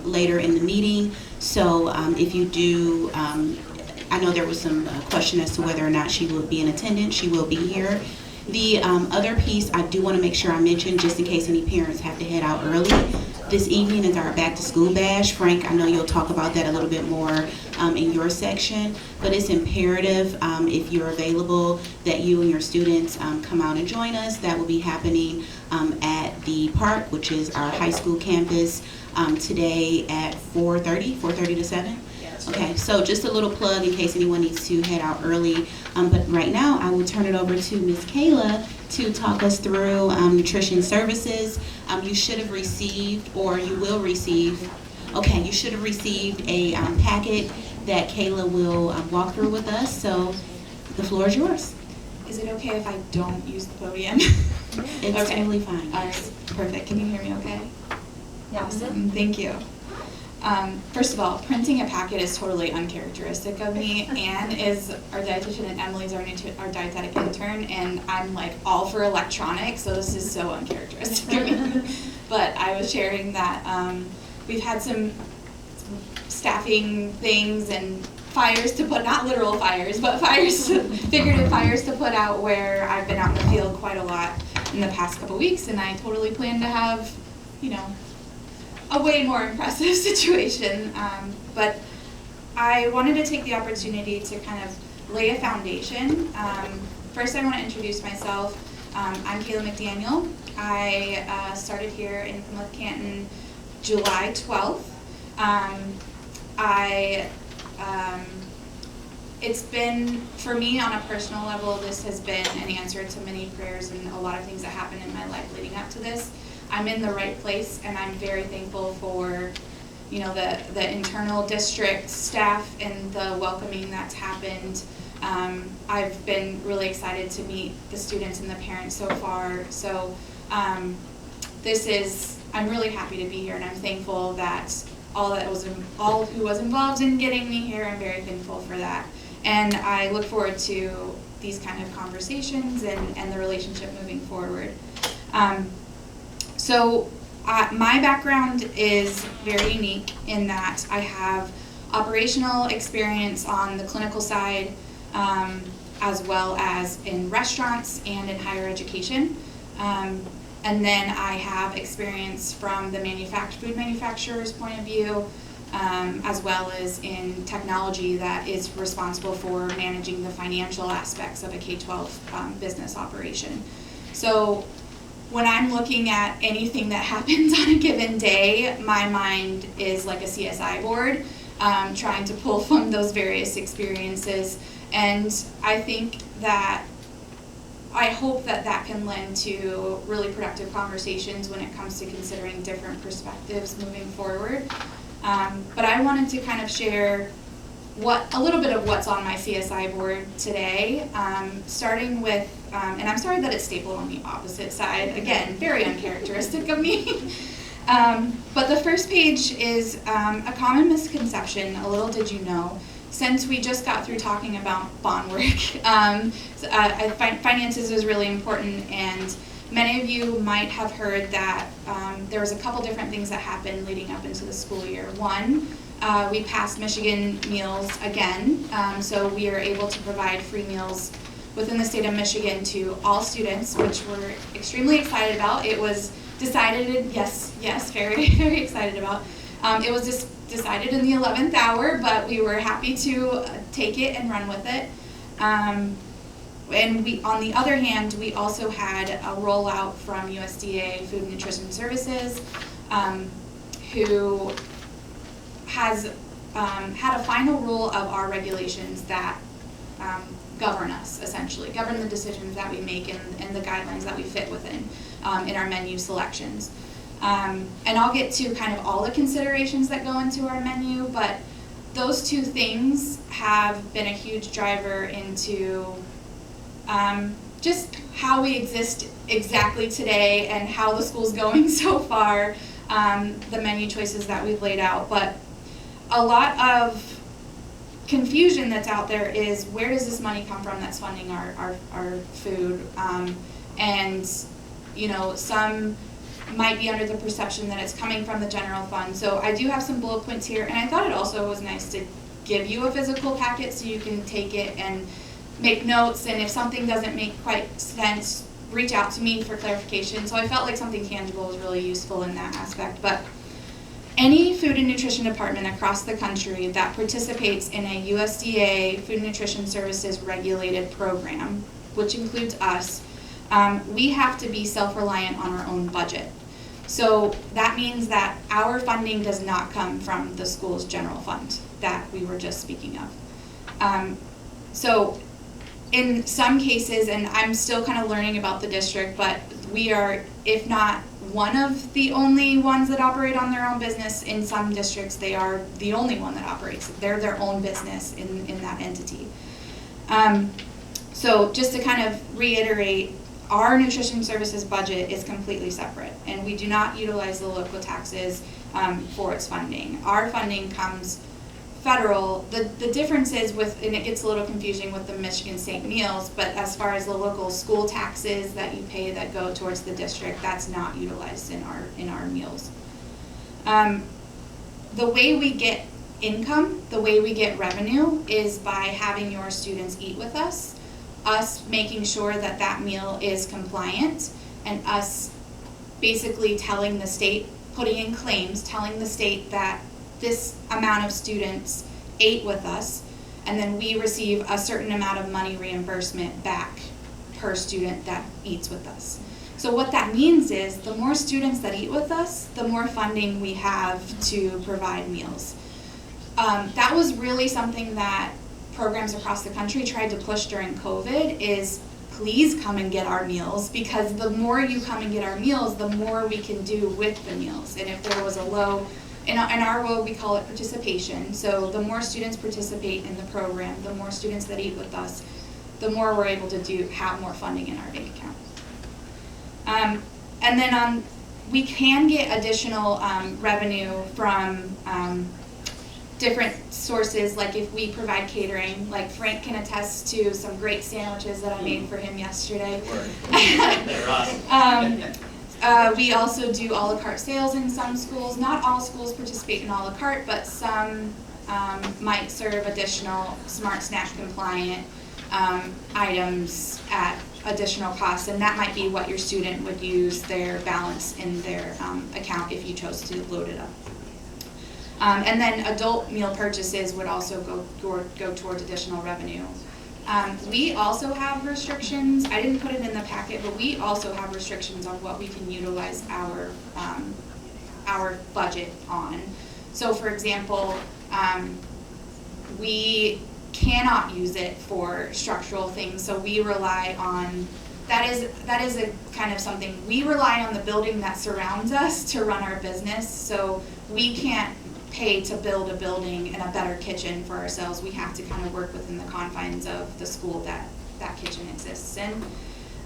later in the meeting. So if you do, I know there was some question as to whether or not she will be in attendance. She will be here. The other piece I do want to make sure I mention, just in case any parents have to head out early, this evening is our back to school bash. Frank, I know you'll talk about that a little bit more in your section, but it's imperative if you're available that you and your students come out and join us. That will be happening at the park, which is our high school campus, today at 4:30 to 7. Okay, so just a little plug in case anyone needs to head out early. But right now, I will turn it over to Ms. Kayla to talk us through nutrition services. You should have received, or you will receive, you should have received a packet that Kayla will walk through with us. So the floor is yours. Is it okay if I don't use the podium? It's okay. totally fine. All right, perfect. Can you hear me okay? Yeah. Awesome, thank you. First of all, printing a packet is totally uncharacteristic of me. Anne is our dietitian and Emily's our dietetic intern, and I'm like all for electronics, so this is so uncharacteristic of me. But I was sharing that we've had some staffing things and fires to put, not literal fires, but fires, figurative fires to put out where I've been out in the field quite a lot in the past couple weeks, and I totally plan to have, a way more impressive situation, but I wanted to take the opportunity to kind of lay a foundation. First, I want to introduce myself. I'm Kayla McDaniel. I started here in Plymouth Canton July 12th. It's been, for me on a personal level, this has been an answer to many prayers and a lot of things that happened in my life leading up to this. I'm in the right place, and I'm very thankful for, you know, the internal district staff and the welcoming that's happened. I've been really excited to meet the students and the parents so far. So I'm really happy to be here, and I'm thankful that all who was involved in getting me here, I'm very thankful for that. And I look forward to these kind of conversations and the relationship moving forward. My background is very unique in that I have operational experience on the clinical side, as well as in restaurants and in higher education. And then I have experience from the food manufacturer's point of view, as well as in technology that is responsible for managing the financial aspects of a K-12 business operation. So when I'm looking at anything that happens on a given day, my mind is like a CSI board, trying to pull from those various experiences. And I hope that can lend to really productive conversations when it comes to considering different perspectives moving forward. But I wanted to kind of share a little bit of what's on my CSI board today, starting with, and I'm sorry that it's stapled on the opposite side. Again, very uncharacteristic of me. But the first page is a common misconception, a little did you know, since we just got through talking about bond work. Finances is really important, and many of you might have heard that there was a couple different things that happened leading up into the school year. One, we passed Michigan meals again, so we are able to provide free meals within the state of Michigan to all students, which we're extremely excited about. It was decided, yes, very, very excited about. It was just decided in the 11th hour, but we were happy to take it and run with it. And on the other hand, we also had a rollout from USDA Food and Nutrition Services, who has had a final rule of our regulations that govern us, essentially, govern the decisions that we make and the guidelines that we fit within in our menu selections. And I'll get to kind of all the considerations that go into our menu, but those two things have been a huge driver into just how we exist exactly today and how the school's going so far, the menu choices that we've laid out. But a lot of confusion that's out there is, where does this money come from that's funding our food? And you know, some might be under the perception that it's coming from the general fund. So I do have some bullet points here, and I thought it also was nice to give you a physical packet so you can take it and make notes, and if something doesn't make quite sense, reach out to me for clarification. So I felt like something tangible was really useful in that aspect. But any food and nutrition department across the country that participates in a USDA Food and Nutrition Services regulated program, which includes us, we have to be self-reliant on our own budget. So that means that our funding does not come from the school's general fund that we were just speaking of. So in some cases, and I'm still kind of learning about the district, but we are, if not one of the only ones that operate on their own business. In some districts, they are the only one that operates. They're their own business in that entity. So just to kind of reiterate, our nutrition services budget is completely separate, and we do not utilize the local taxes for its funding. Our funding comes federal. The difference is and it gets a little confusing with the Michigan State meals, but as far as the local school taxes that you pay that go towards the district, that's not utilized in our meals. The way we get income, the way we get revenue, is by having your students eat with us making sure that that meal is compliant, and us basically telling the state, putting in claims, telling the state that this amount of students ate with us, and then we receive a certain amount of money reimbursement back per student that eats with us. So what that means is the more students that eat with us, the more funding we have to provide meals. That was really something that programs across the country tried to push during COVID, is please come and get our meals, because the more you come and get our meals, the more we can do with the meals. And if there was a low, in our world we call it participation, so the more students participate in the program, the more students that eat with us, the more we're able to have more funding in our bank account. And then we can get additional revenue from different sources, like if we provide catering, like Frank can attest to some great sandwiches that I made for him yesterday. They're awesome. We also do a la carte sales in some schools. Not all schools participate in a la carte, but some might serve additional Smart Snack compliant items at additional costs, and that might be what your student would use their balance in their account if you chose to load it up. And then adult meal purchases would also go towards additional revenue. We also have restrictions. I didn't put it in the packet, but we also have restrictions on what we can utilize our budget on. So for example, we cannot use it for structural things, so we rely on, that is a kind of something, we rely on the building that surrounds us to run our business, so we can't pay to build a building and a better kitchen for ourselves. We have to kind of work within the confines of the school that kitchen exists in.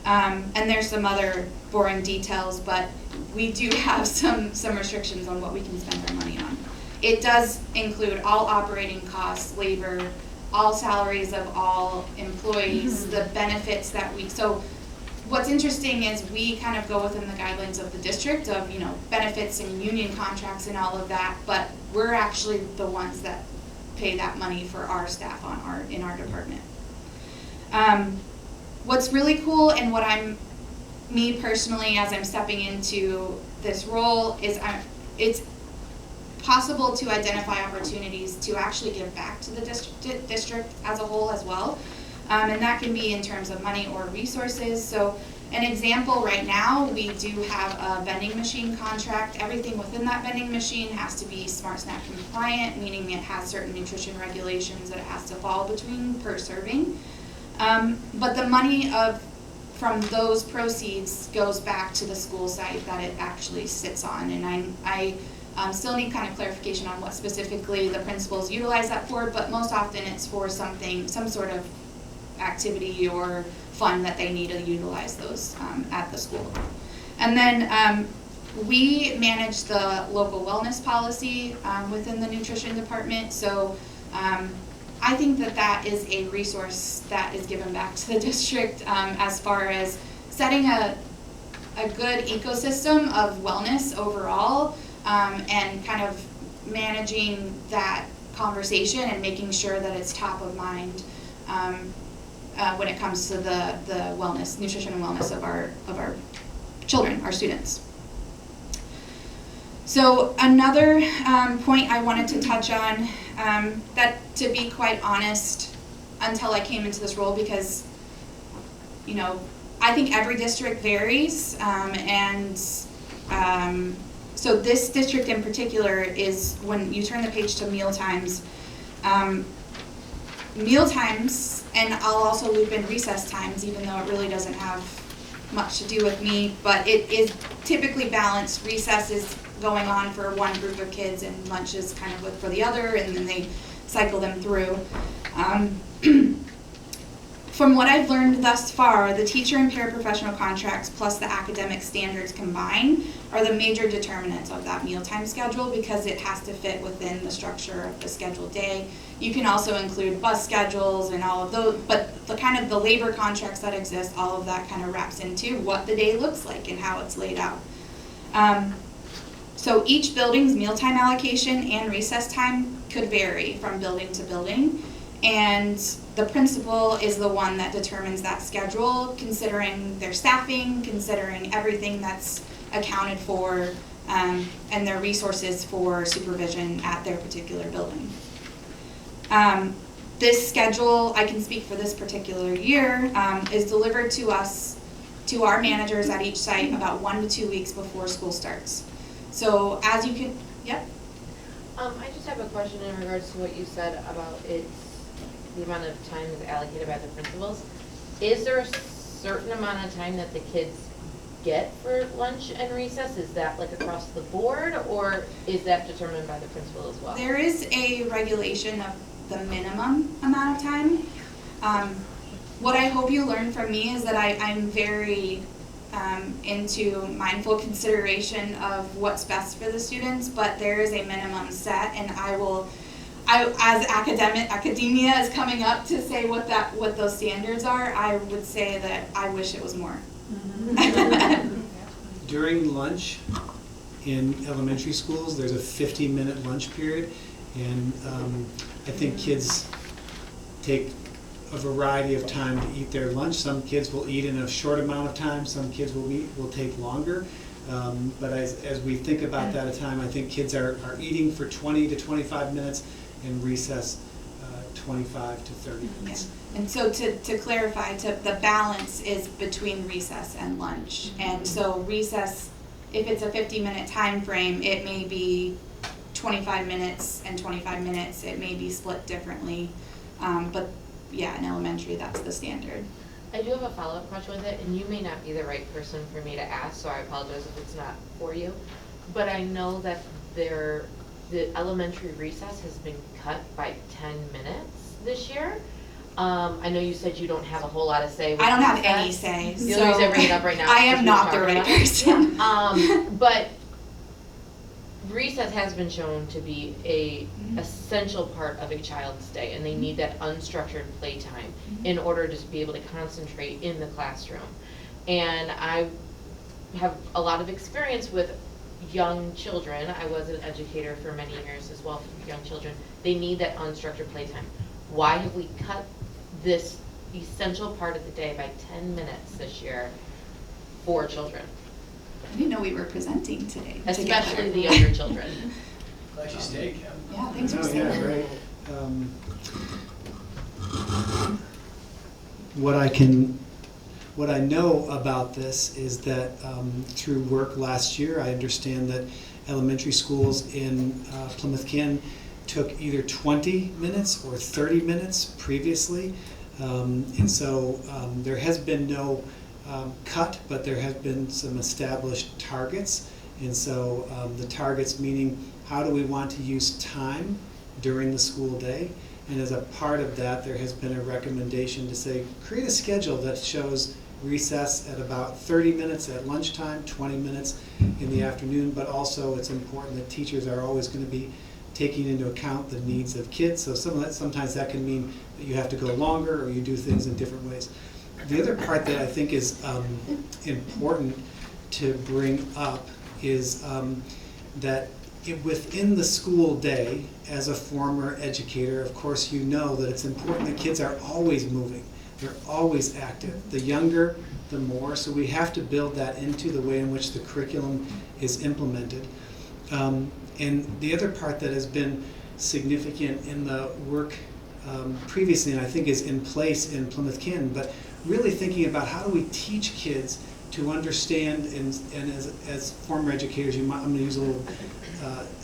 And there's some other boring details, but we do have some restrictions on what we can spend our money on. It does include all operating costs, labor, all salaries of all employees, the benefits that so what's interesting is we kind of go within the guidelines of the district of, benefits and union contracts and all of that, but we're actually the ones that pay that money for our staff in our department. What's really cool, and what me personally, as I'm stepping into this role, is it's possible to identify opportunities to actually give back to the district as a whole as well. And that can be in terms of money or resources. So an example right now, we do have a vending machine contract. Everything within that vending machine has to be Smart Snack compliant, meaning it has certain nutrition regulations that it has to fall between per serving. But the money from those proceeds goes back to the school site that it actually sits on. And I still need kind of clarification on what specifically the principals utilize that for, but most often it's for some sort of activity or fund that they need to utilize those at the school. And then we manage the local wellness policy within the nutrition department, so I think that is a resource that is given back to the district as far as setting a good ecosystem of wellness overall, and kind of managing that conversation and making sure that it's top of mind when it comes to the wellness, nutrition and wellness of our children, our students. So another point I wanted to touch on, that, to be quite honest, until I came into this role, because I think every district varies, so this district in particular is, when you turn the page to mealtimes, and I'll also loop in recess times, even though it really doesn't have much to do with me, but it is typically balanced. Recess is going on for one group of kids and lunch is kind of for the other, and then they cycle them through. From what I've learned thus far, the teacher and paraprofessional contracts plus the academic standards combined are the major determinants of that mealtime schedule, because it has to fit within the structure of the scheduled day. You can also include bus schedules and all of those, but the kind of the labor contracts that exist, all of that kind of wraps into what the day looks like and how it's laid out. So each building's mealtime allocation and recess time could vary from building to building, and the principal is the one that determines that schedule, considering their staffing, considering everything that's accounted for, and their resources for supervision at their particular building. This schedule, I can speak for this particular year, is delivered to us to our managers at each site about 1 to 2 weeks before school starts. So as you can, yep. I just have a question in regards to what you said about the amount of time is allocated by the principals. Is there a certain amount of time that the kids get for lunch and recess? Is that like across the board, or is that determined by the principal as well? There is a regulation of the minimum amount of time. What I hope you learn from me is that I'm very into mindful consideration of what's best for the students, but there is a minimum set, and as academia is coming up to say what those standards are, I would say that I wish it was more. During lunch in elementary schools, there's a 50-minute lunch period, and I think kids take a variety of time to eat their lunch. Some kids will eat in a short amount of time, some kids will take longer. But as we think about that time, I think kids are eating for 20 to 25 minutes and recess 25 to 30 minutes. Yeah. And so to clarify, the balance is between recess and lunch. And so recess, if it's a 50-minute time frame, it may be 25 minutes and 25 minutes. It may be split differently. But yeah, in elementary, that's the standard. I do have a follow-up question with it, and you may not be the right person for me to ask, so I apologize if it's not for you. But I know that the elementary recess has been cut by 10 minutes this year. I know you said you don't have a whole lot of say. I don't have any say. The only reason I bring it up right now. I am not the right person. But recess has been shown to be a essential part of a child's day, and they need that unstructured playtime in order to be able to concentrate in the classroom. And I have a lot of experience with young children. I was an educator for many years as well for young children. They need that unstructured playtime. Why have we cut this essential part of the day by 10 minutes this year for children? I didn't know we were presenting today. Especially the younger children. Glad you stayed, Kim. Yeah, thanks for staying. Yeah, right. What I know about this is that through work last year, I understand that elementary schools in Plymouth-Canton took either 20 minutes or 30 minutes previously. And so there has been no cut, but there have been some established targets. And so the targets meaning how do we want to use time during the school day? And as a part of that, there has been a recommendation to say, create a schedule that shows recess at about 30 minutes at lunchtime, 20 minutes in the afternoon, but also it's important that teachers are always going to be taking into account the needs of kids. So sometimes that can mean that you have to go longer or you do things in different ways. The other part that I think is important to bring up is that within the school day, as a former educator, of course you know that it's important that kids are always moving. They're always active. The younger, the more. So we have to build that into the way in which the curriculum is implemented. And the other part that has been significant in the work previously, and I think is in place in Plymouth-Canton, but really thinking about how do we teach kids to understand, and as former educators, I'm going to use a little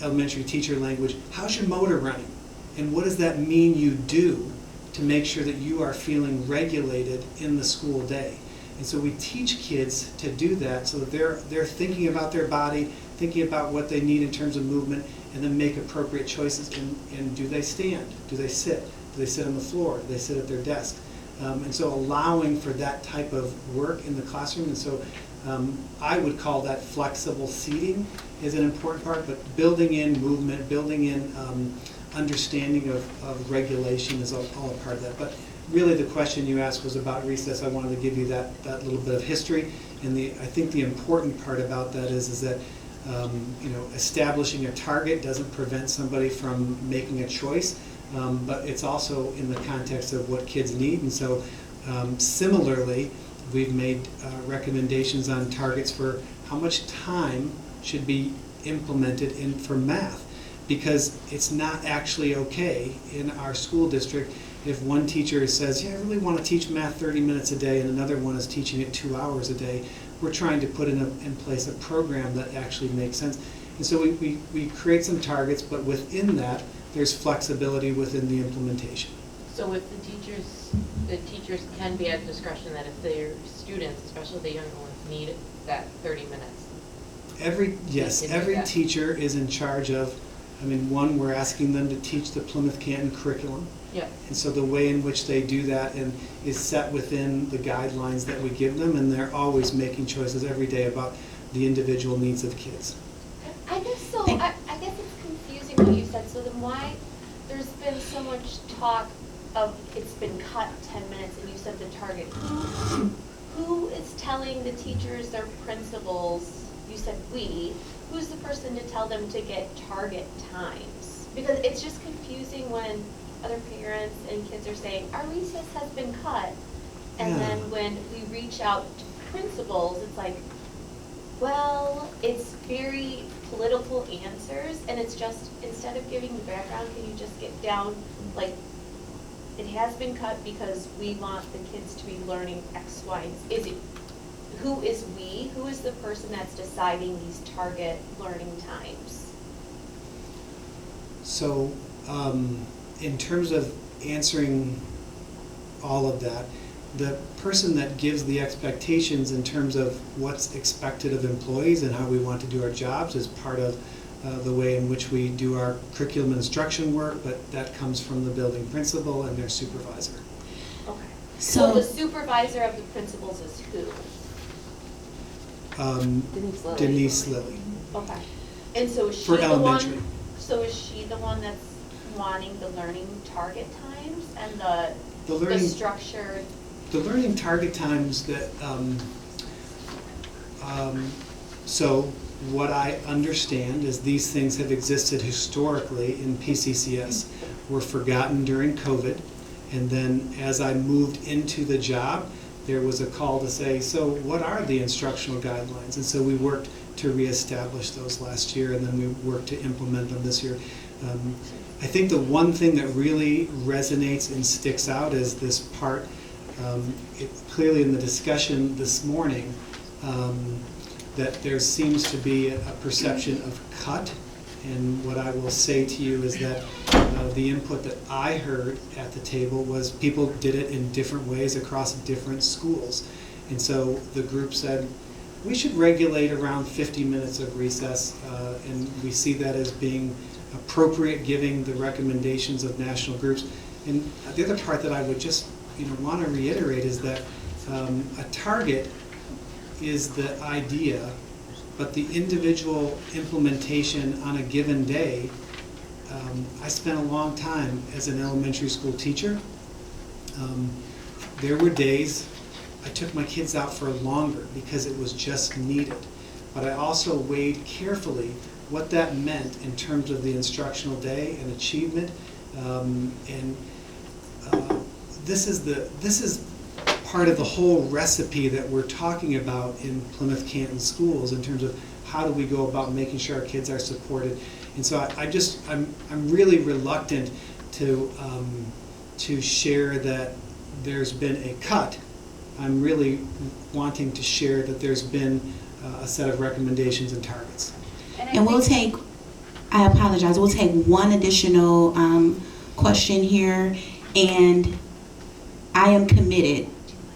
elementary teacher language, how's your motor running? And what does that mean you do to make sure that you are feeling regulated in the school day? And so we teach kids to do that so that they're thinking about their body, thinking about what they need in terms of movement, and then make appropriate choices. And do they stand? Do they sit? Do they sit on the floor? Do they sit at their desk? And so allowing for that type of work in the classroom. And so I would call that flexible seating is an important part, but building in movement, building in understanding of regulation is all a part of that. But really the question you asked was about recess. I wanted to give you that little bit of history. And I think the important part about that is that establishing a target doesn't prevent somebody from making a choice, but it's also in the context of what kids need. And so similarly, we've made recommendations on targets for how much time should be implemented for math, because it's not actually okay in our school district if one teacher says, yeah, I really want to teach math 30 minutes a day, and another one is teaching it 2 hours a day, we're trying to put in place a program that actually makes sense. And so we create some targets, but within that, there's flexibility within the implementation. So if the teachers can be at discretion that if their students, especially the younger ones, need that 30 minutes. Every that. teacher is in charge of, one, we're asking them to teach the Plymouth Canton curriculum. Yeah. And so the way in which they do that is set within the guidelines that we give them, and they're always making choices every day about the individual needs of kids. I guess so. I guess it's confusing what you said. So then why, there's been so much talk of it's been cut 10 minutes, and you said the target. Who is telling the teachers, their principals, you said we, who's the person to tell them to get target times? Because it's just confusing when other parents and kids are saying, our recess has been cut. And then when we reach out to principals, it's like, well, it's very political answers, and it's just, instead of giving the background, can you just get down, like, it has been cut because we want the kids to be learning X, Y, and Z. Who is we? Who is the person that's deciding these target learning times? So, in terms of answering all of that, the person that gives the expectations in terms of what's expected of employees and how we want to do our jobs is part of the way in which we do our curriculum and instruction work, but that comes from the building principal and their supervisor. Okay. So the supervisor of the principals is who? Denise Lilly. Okay. And so is she For the elementary. one? So is she the one that's wanting the learning target times and the structured? The learning target times that. So what I understand is these things have existed historically in P-CCS, were forgotten during COVID, and then as I moved into the job, there was a call to say, so what are the instructional guidelines? And so we worked to reestablish those last year, and then we worked to implement them this year. I think the one thing that really resonates and sticks out is this part, clearly in the discussion this morning, that there seems to be a perception of cut. And what I will say to you is that the input that I heard at the table was people did it in different ways across different schools. And so the group said, we should regulate around 50 minutes of recess, and we see that as being appropriate, giving the recommendations of national groups. And the other part that I would just want to reiterate is that a target is the idea, but the individual implementation on a given day, I spent a long time as an elementary school teacher. There were days I took my kids out for longer because it was just needed. But I also weighed carefully what that meant in terms of the instructional day and achievement. This is part of the whole recipe that we're talking about in Plymouth Canton schools in terms of how do we go about making sure our kids are supported. And so I'm really reluctant to share that there's been a cut. I'm really wanting to share that there's been a set of recommendations and targets. And we'll take, I apologize, we'll take one additional question here, and I am committed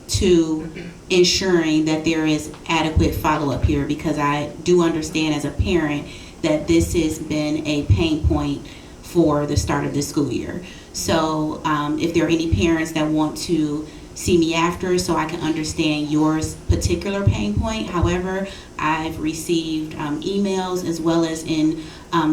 to ensuring that there is adequate follow-up here, because I do understand as a parent that this has been a pain point for the start of the school year. So if there are any parents that want to see me after so I can understand your particular pain point. However, I've received emails as well as in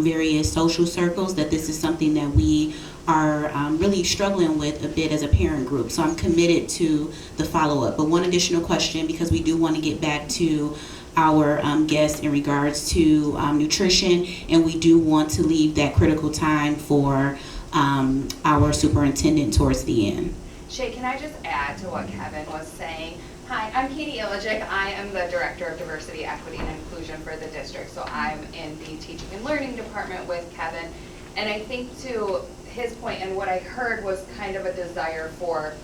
various social circles that this is something that we are really struggling with a bit as a parent group. So I'm committed to the follow-up. But one additional question, because we do want to get back to our guests in regards to nutrition, and we do want to leave that critical time for our superintendent towards the end. Shay, can I just add to what Kevin was saying? Hi, I'm Katie Ilajic. I am the Director of Diversity, Equity, and Inclusion for the district. So I'm in the Teaching and Learning Department with Kevin. And I think to his point and what I heard was kind of a desire for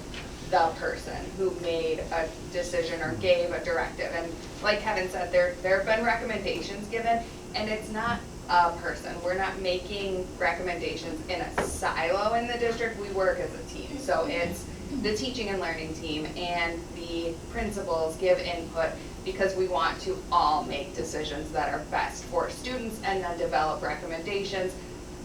the person who made a decision or gave a directive. And like Kevin said, there have been recommendations given, and it's not a person. We're not making recommendations in a silo in the district. We work as a team. So it's the teaching and learning team and the principals give input because we want to all make decisions that are best for students and then develop recommendations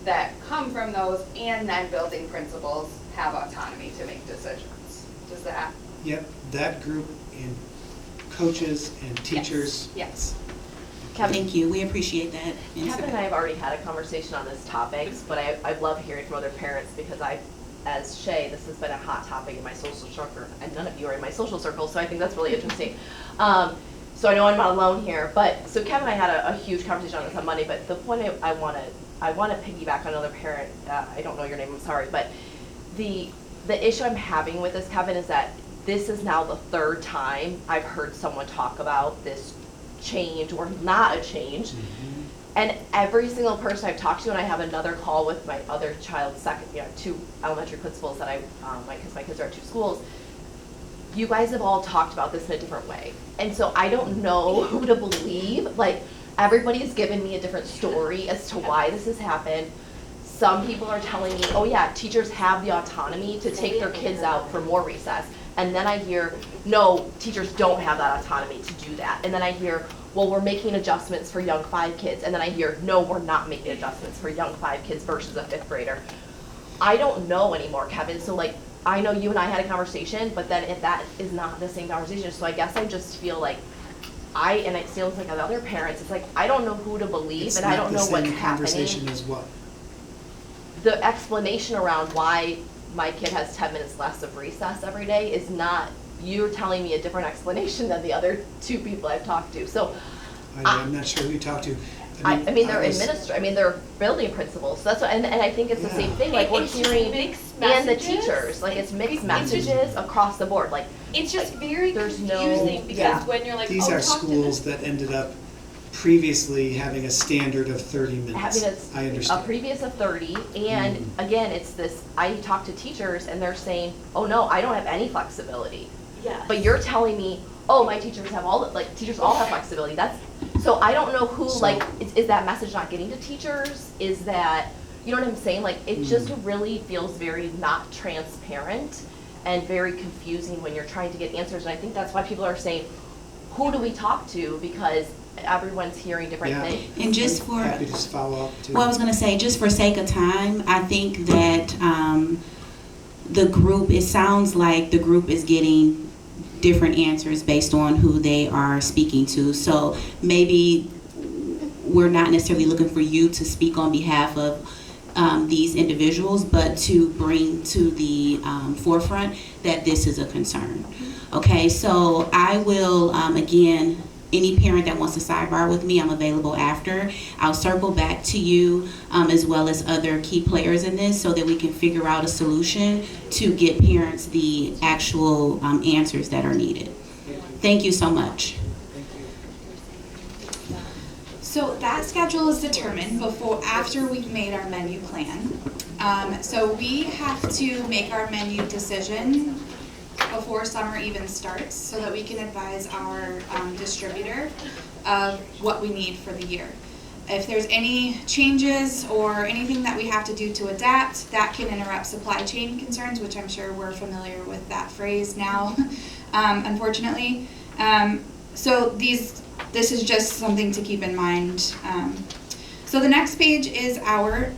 that come from those, and then building principals have autonomy to make decisions. Does that? Yep, that group and coaches and teachers. Yes. Kevin, Thank you, we appreciate that. Kevin and I have already had a conversation on this topic, but I love hearing from other parents because as Shay, this has been a hot topic in my social circle, and none of you are in my social circle, so I think that's really interesting. So I know I'm not alone here, but so Kevin and I had a huge conversation on this on Monday, but the point I want to piggyback on another parent, I don't know your name, I'm sorry, but the issue I'm having with this, Kevin, is that this is now the third time I've heard someone talk about this change or not a change. Mm-hmm. And every single person I've talked to, and I have another call with my other child's two elementary principals that my kids are at 2 schools, you guys have all talked about this in a different way. And so I don't know who to believe. Like, everybody's given me a different story as to why this has happened. Some people are telling me, oh yeah, teachers have the autonomy to take their kids out for more recess. And then I hear, no, teachers don't have that autonomy to do that. And then I hear, well, we're making adjustments for young 5 kids. And then I hear, no, we're not making adjustments for young 5 kids versus a 5th grader. I don't know anymore, Kevin. So like, I know you and I had a conversation, but then if that is not the same conversation, so I guess I just feel like and it feels like other parents, it's like, I don't know who to believe, and I don't know what's happening. It's not the same conversation as what? The explanation around why my kid has 10 minutes less of recess every day is not, you're telling me a different explanation than the other 2 people I've talked to. So I'm not sure who you talked to. I mean, they're building principals. So that's what, and I think it's the same thing. Like, we're hearing, and the teachers, like, it's mixed messages across the board. Like, it's just very confusing because when you're like, these are schools that ended up previously having a standard of 30 minutes. I understand. A previous of 30, and again, it's this, I talk to teachers and they're saying, oh no, I don't have any flexibility. Yeah. But you're telling me, oh, my teachers have teachers all have flexibility. So I don't know who, is that message not getting to teachers? Is that, you know what I'm saying? Like, it just really feels very not transparent and very confusing when you're trying to get answers. And I think that's why people are saying, who do we talk to? Because everyone's hearing different things. And just for, happy to just follow up too. Well, I was going to say, just for sake of time, I think that the group, it sounds like the group is getting different answers based on who they are speaking to. So maybe we're not necessarily looking for you to speak on behalf of these individuals, but to bring to the forefront that this is a concern. Okay, so I will, again, any parent that wants to sidebar with me, I'm available after. I'll circle back to you as well as other key players in this so that we can figure out a solution to get parents the actual answers that are needed. Thank you so much. So that schedule is determined after we've made our menu plan. So we have to make our menu decision before summer even starts so that we can advise our distributor of what we need for the year. If there's any changes or anything that we have to do to adapt, that can interrupt supply chain concerns, which I'm sure we're familiar with that phrase now, unfortunately. So this is just something to keep in mind. So the next page is our,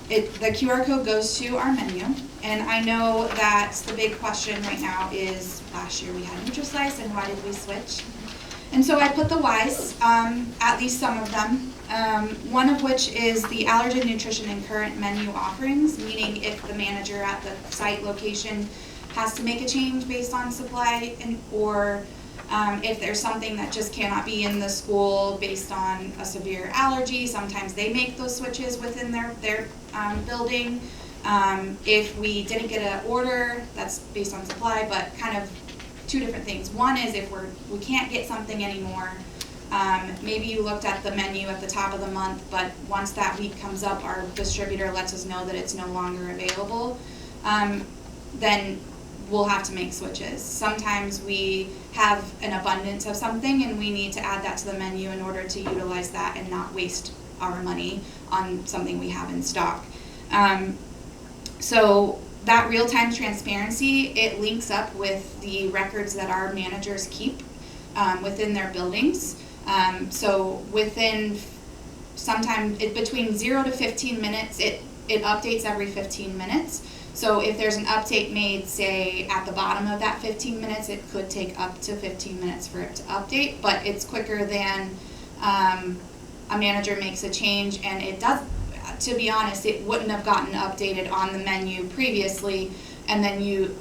the QR code goes to our menu. And I know that the big question right now is, last year we had NutriSlice, and why did we switch? And so I put the whys, at least some of them. One of which is the allergen, nutrition, and current menu offerings, meaning if the manager at the site location has to make a change based on supply, or if there's something that just cannot be in the school based on a severe allergy, sometimes they make those switches within their building. If we didn't get an order, that's based on supply, but kind of 2 different things. One is if we can't get something anymore, Maybe you looked at the menu at the top of the month, but once that week comes up, our distributor lets us know that it's no longer available. Then we'll have to make switches. Sometimes we have an abundance of something and we need to add that to the menu in order to utilize that and not waste our money on something we have in stock. So that real-time transparency, it links up with the records that our managers keep within their buildings. So within between 0 to 15 minutes, it updates every 15 minutes. So if there's an update made, say, at the bottom of that 15 minutes, it could take up to 15 minutes for it to update, but it's quicker than a manager makes a change, and it does, to be honest, it wouldn't have gotten updated on the menu previously, and then you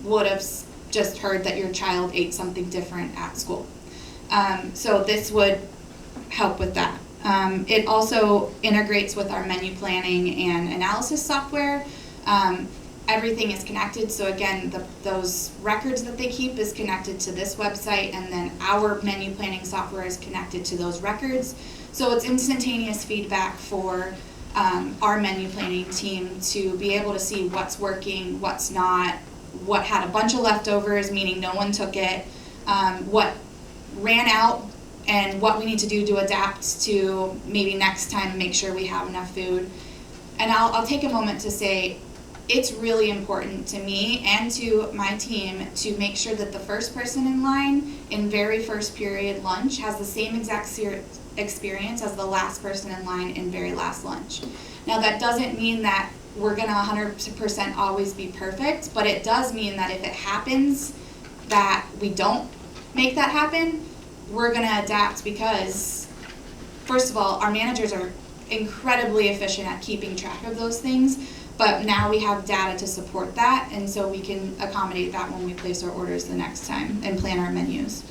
would have just heard that your child ate something different at school. So this would help with that. It also integrates with our menu planning and analysis software. Everything is connected, so again, those records that they keep is connected to this website, and then our menu planning software is connected to those records. So it's instantaneous feedback for our menu planning team to be able to see what's working, what's not, what had a bunch of leftovers, meaning no one took it, what ran out, and what we need to do to adapt to maybe next time make sure we have enough food. And I'll take a moment to say it's really important to me and to my team to make sure that the first person in line in very first period lunch has the same exact experience as the last person in line in very last lunch. Now that doesn't mean that we're gonna 100% always be perfect, but it does mean that if it happens that we don't make that happen, we're gonna adapt, because first of all, our managers are incredibly efficient at keeping track of those things, but now we have data to support that, and so we can accommodate that when we place our orders the next time and plan our menus.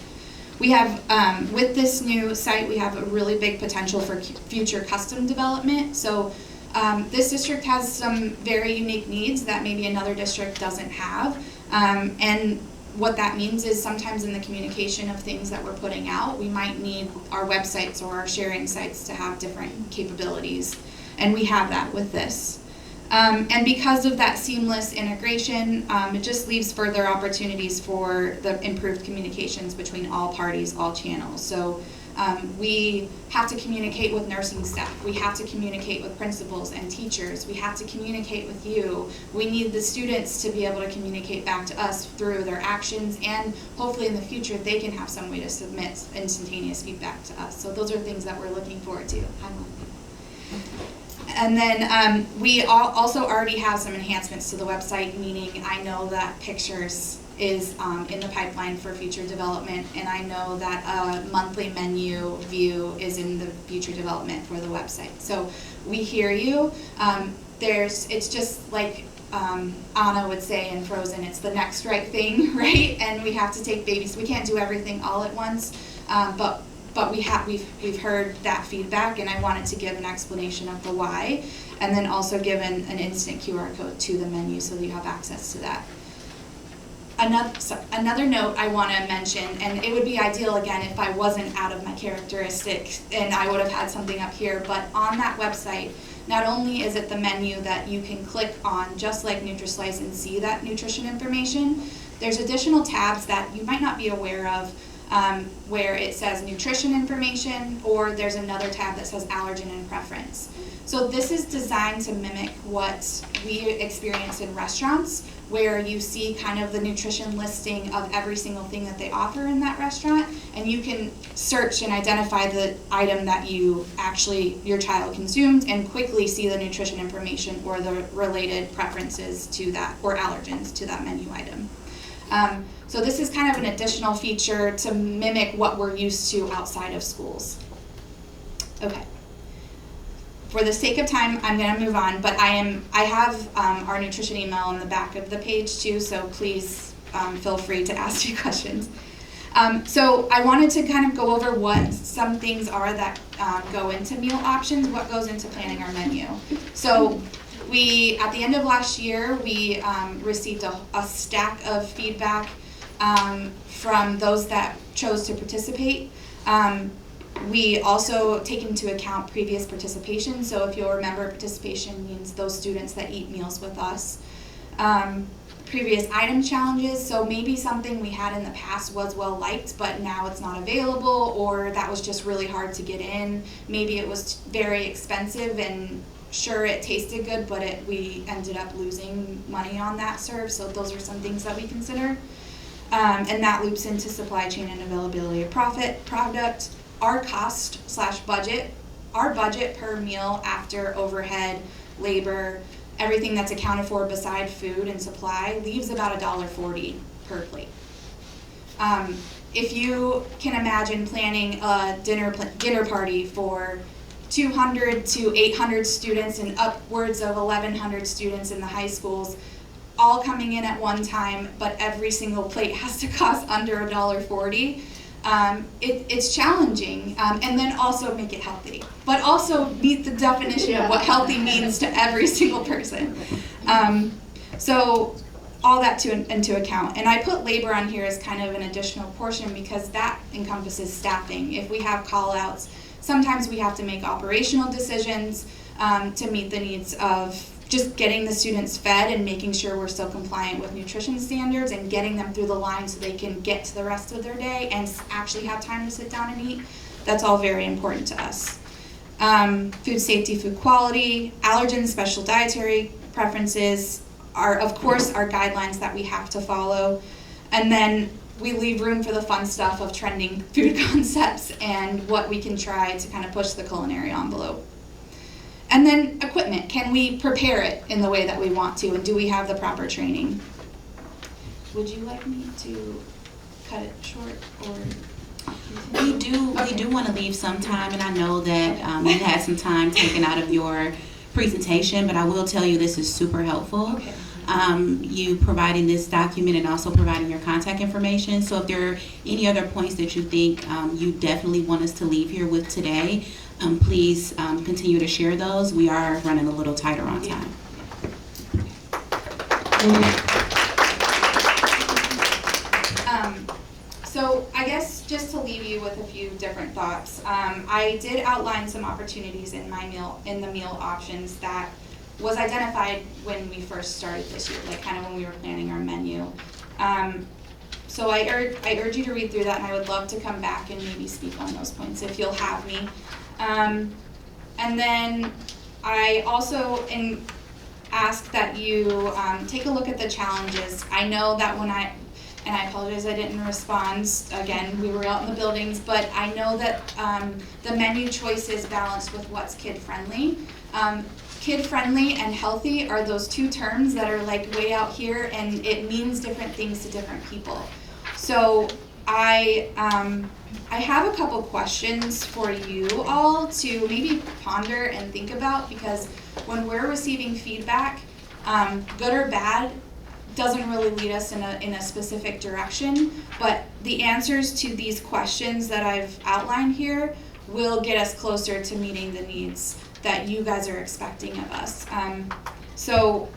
We have, with this new site, we have a really big potential for future custom development. So this district has some very unique needs that maybe another district doesn't have, and what that means is sometimes in the communication of things that we're putting out, we might need our websites or our sharing sites to have different capabilities, and we have that with this. And because of that seamless integration, it just leaves further opportunities for the improved communications between all parties, all channels. So we have to communicate with nursing staff, we have to communicate with principals and teachers, we have to communicate with you. We need the students to be able to communicate back to us through their actions, and hopefully in the future they can have some way to submit instantaneous feedback to us. So those are things that we're looking forward to. And then we also already have some enhancements to the website, meaning I know that pictures is in the pipeline for future development, and I know that a monthly menu view is in the future development for the website. So we hear you. It's just like Anna would say in Frozen, it's the next right thing, right? And we have to take babies. We can't do everything all at once, but we've heard that feedback, and I wanted to give an explanation of the why, and then also give an instant QR code to the menu so that you have access to that. Another note I want to mention, and it would be ideal again if I wasn't out of my characteristics and I would have had something up here, but on that website, not only is it the menu that you can click on just like NutriSlice and see that nutrition information, there's additional tabs that you might not be aware of, where it says nutrition information, or there's another tab that says allergen and preference. So this is designed to mimic what we experience in restaurants, where you see kind of the nutrition listing of every single thing that they offer in that restaurant, and you can search and identify the item that your child consumed, and quickly see the nutrition information or the related preferences to that, or allergens to that menu item. So this is kind of an additional feature to mimic what we're used to outside of schools. Okay. For the sake of time, I'm going to move on, but I have our nutrition email on the back of the page too, so please feel free to ask me questions. So I wanted to kind of go over what some things are that go into meal options, what goes into planning our menu. So at the end of last year, we received a stack of feedback from those that chose to participate. We also take into account previous participation. So if you'll remember, participation means those students that eat meals with us. Previous item challenges, so maybe something we had in the past was well liked, but now it's not available, or that was just really hard to get in. Maybe it was very expensive, and sure, it tasted good, but we ended up losing money on that serve, so those are some things that we consider. And that loops into supply chain and availability of product. Our cost/budget, our budget per meal after overhead, labor, everything that's accounted for beside food and supply leaves about $1.40 per plate. If you can imagine planning a dinner party for 200 to 800 students and upwards of 1,100 students in the high schools, all coming in at one time, but every single plate has to cost under $1.40. It's challenging, and then also make it healthy, but also meet the definition of what healthy means to every single person. So all that into account. And I put labor on here as kind of an additional portion because that encompasses staffing. If we have call-outs, sometimes we have to make operational decisions to meet the needs of just getting the students fed and making sure we're still compliant with nutrition standards and getting them through the line so they can get to the rest of their day and actually have time to sit down and eat. That's all very important to us. Food safety, food quality, allergens, special dietary preferences are, of course, our guidelines that we have to follow. And then we leave room for the fun stuff of trending food concepts and what we can try to kind of push the culinary envelope. And then equipment, can we prepare it in the way that we want to, and do we have the proper training? Would you like me to cut it short, or? We do want to leave some time, and I know that you had some time taken out of your presentation, but I will tell you this is super helpful. Okay. You providing this document and also providing your contact information. So if there are any other points that you think you definitely want us to leave here with today, please continue to share those. We are running a little tighter on time. So I guess just to leave you with a few different thoughts, I did outline some opportunities in the meal options that was identified when we first started this year, like kind of when we were planning our menu. So I urge you to read through that, and I would love to come back and maybe speak on those points if you'll have me. And then I also ask that you take a look at the challenges. I know that and I apologize I didn't respond, again, we were out in the buildings, but I know that the menu choice is balanced with what's kid-friendly. Kid-friendly and healthy are those two terms that are like way out here, and it means different things to different people. So I have a couple questions for you all to maybe ponder and think about, because when we're receiving feedback, good or bad, doesn't really lead us in a specific direction, but the answers to these questions that I've outlined here will get us closer to meeting the needs that you guys are expecting of us. So,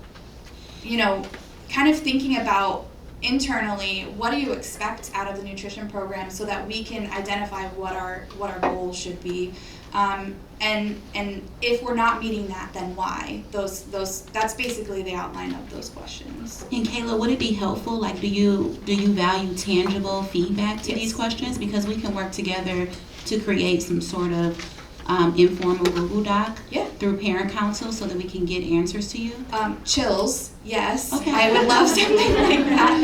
kind of thinking about internally, what do you expect out of the nutrition program so that we can identify what our goals should be, and if we're not meeting that, then why? That's basically the outline of those questions. And Kayla, would it be helpful, like, do you value tangible feedback to these questions? Because we can work together to create some sort of informal Google Doc through parent council so that we can get answers to you? Chills, yes. Okay. I would love something like that.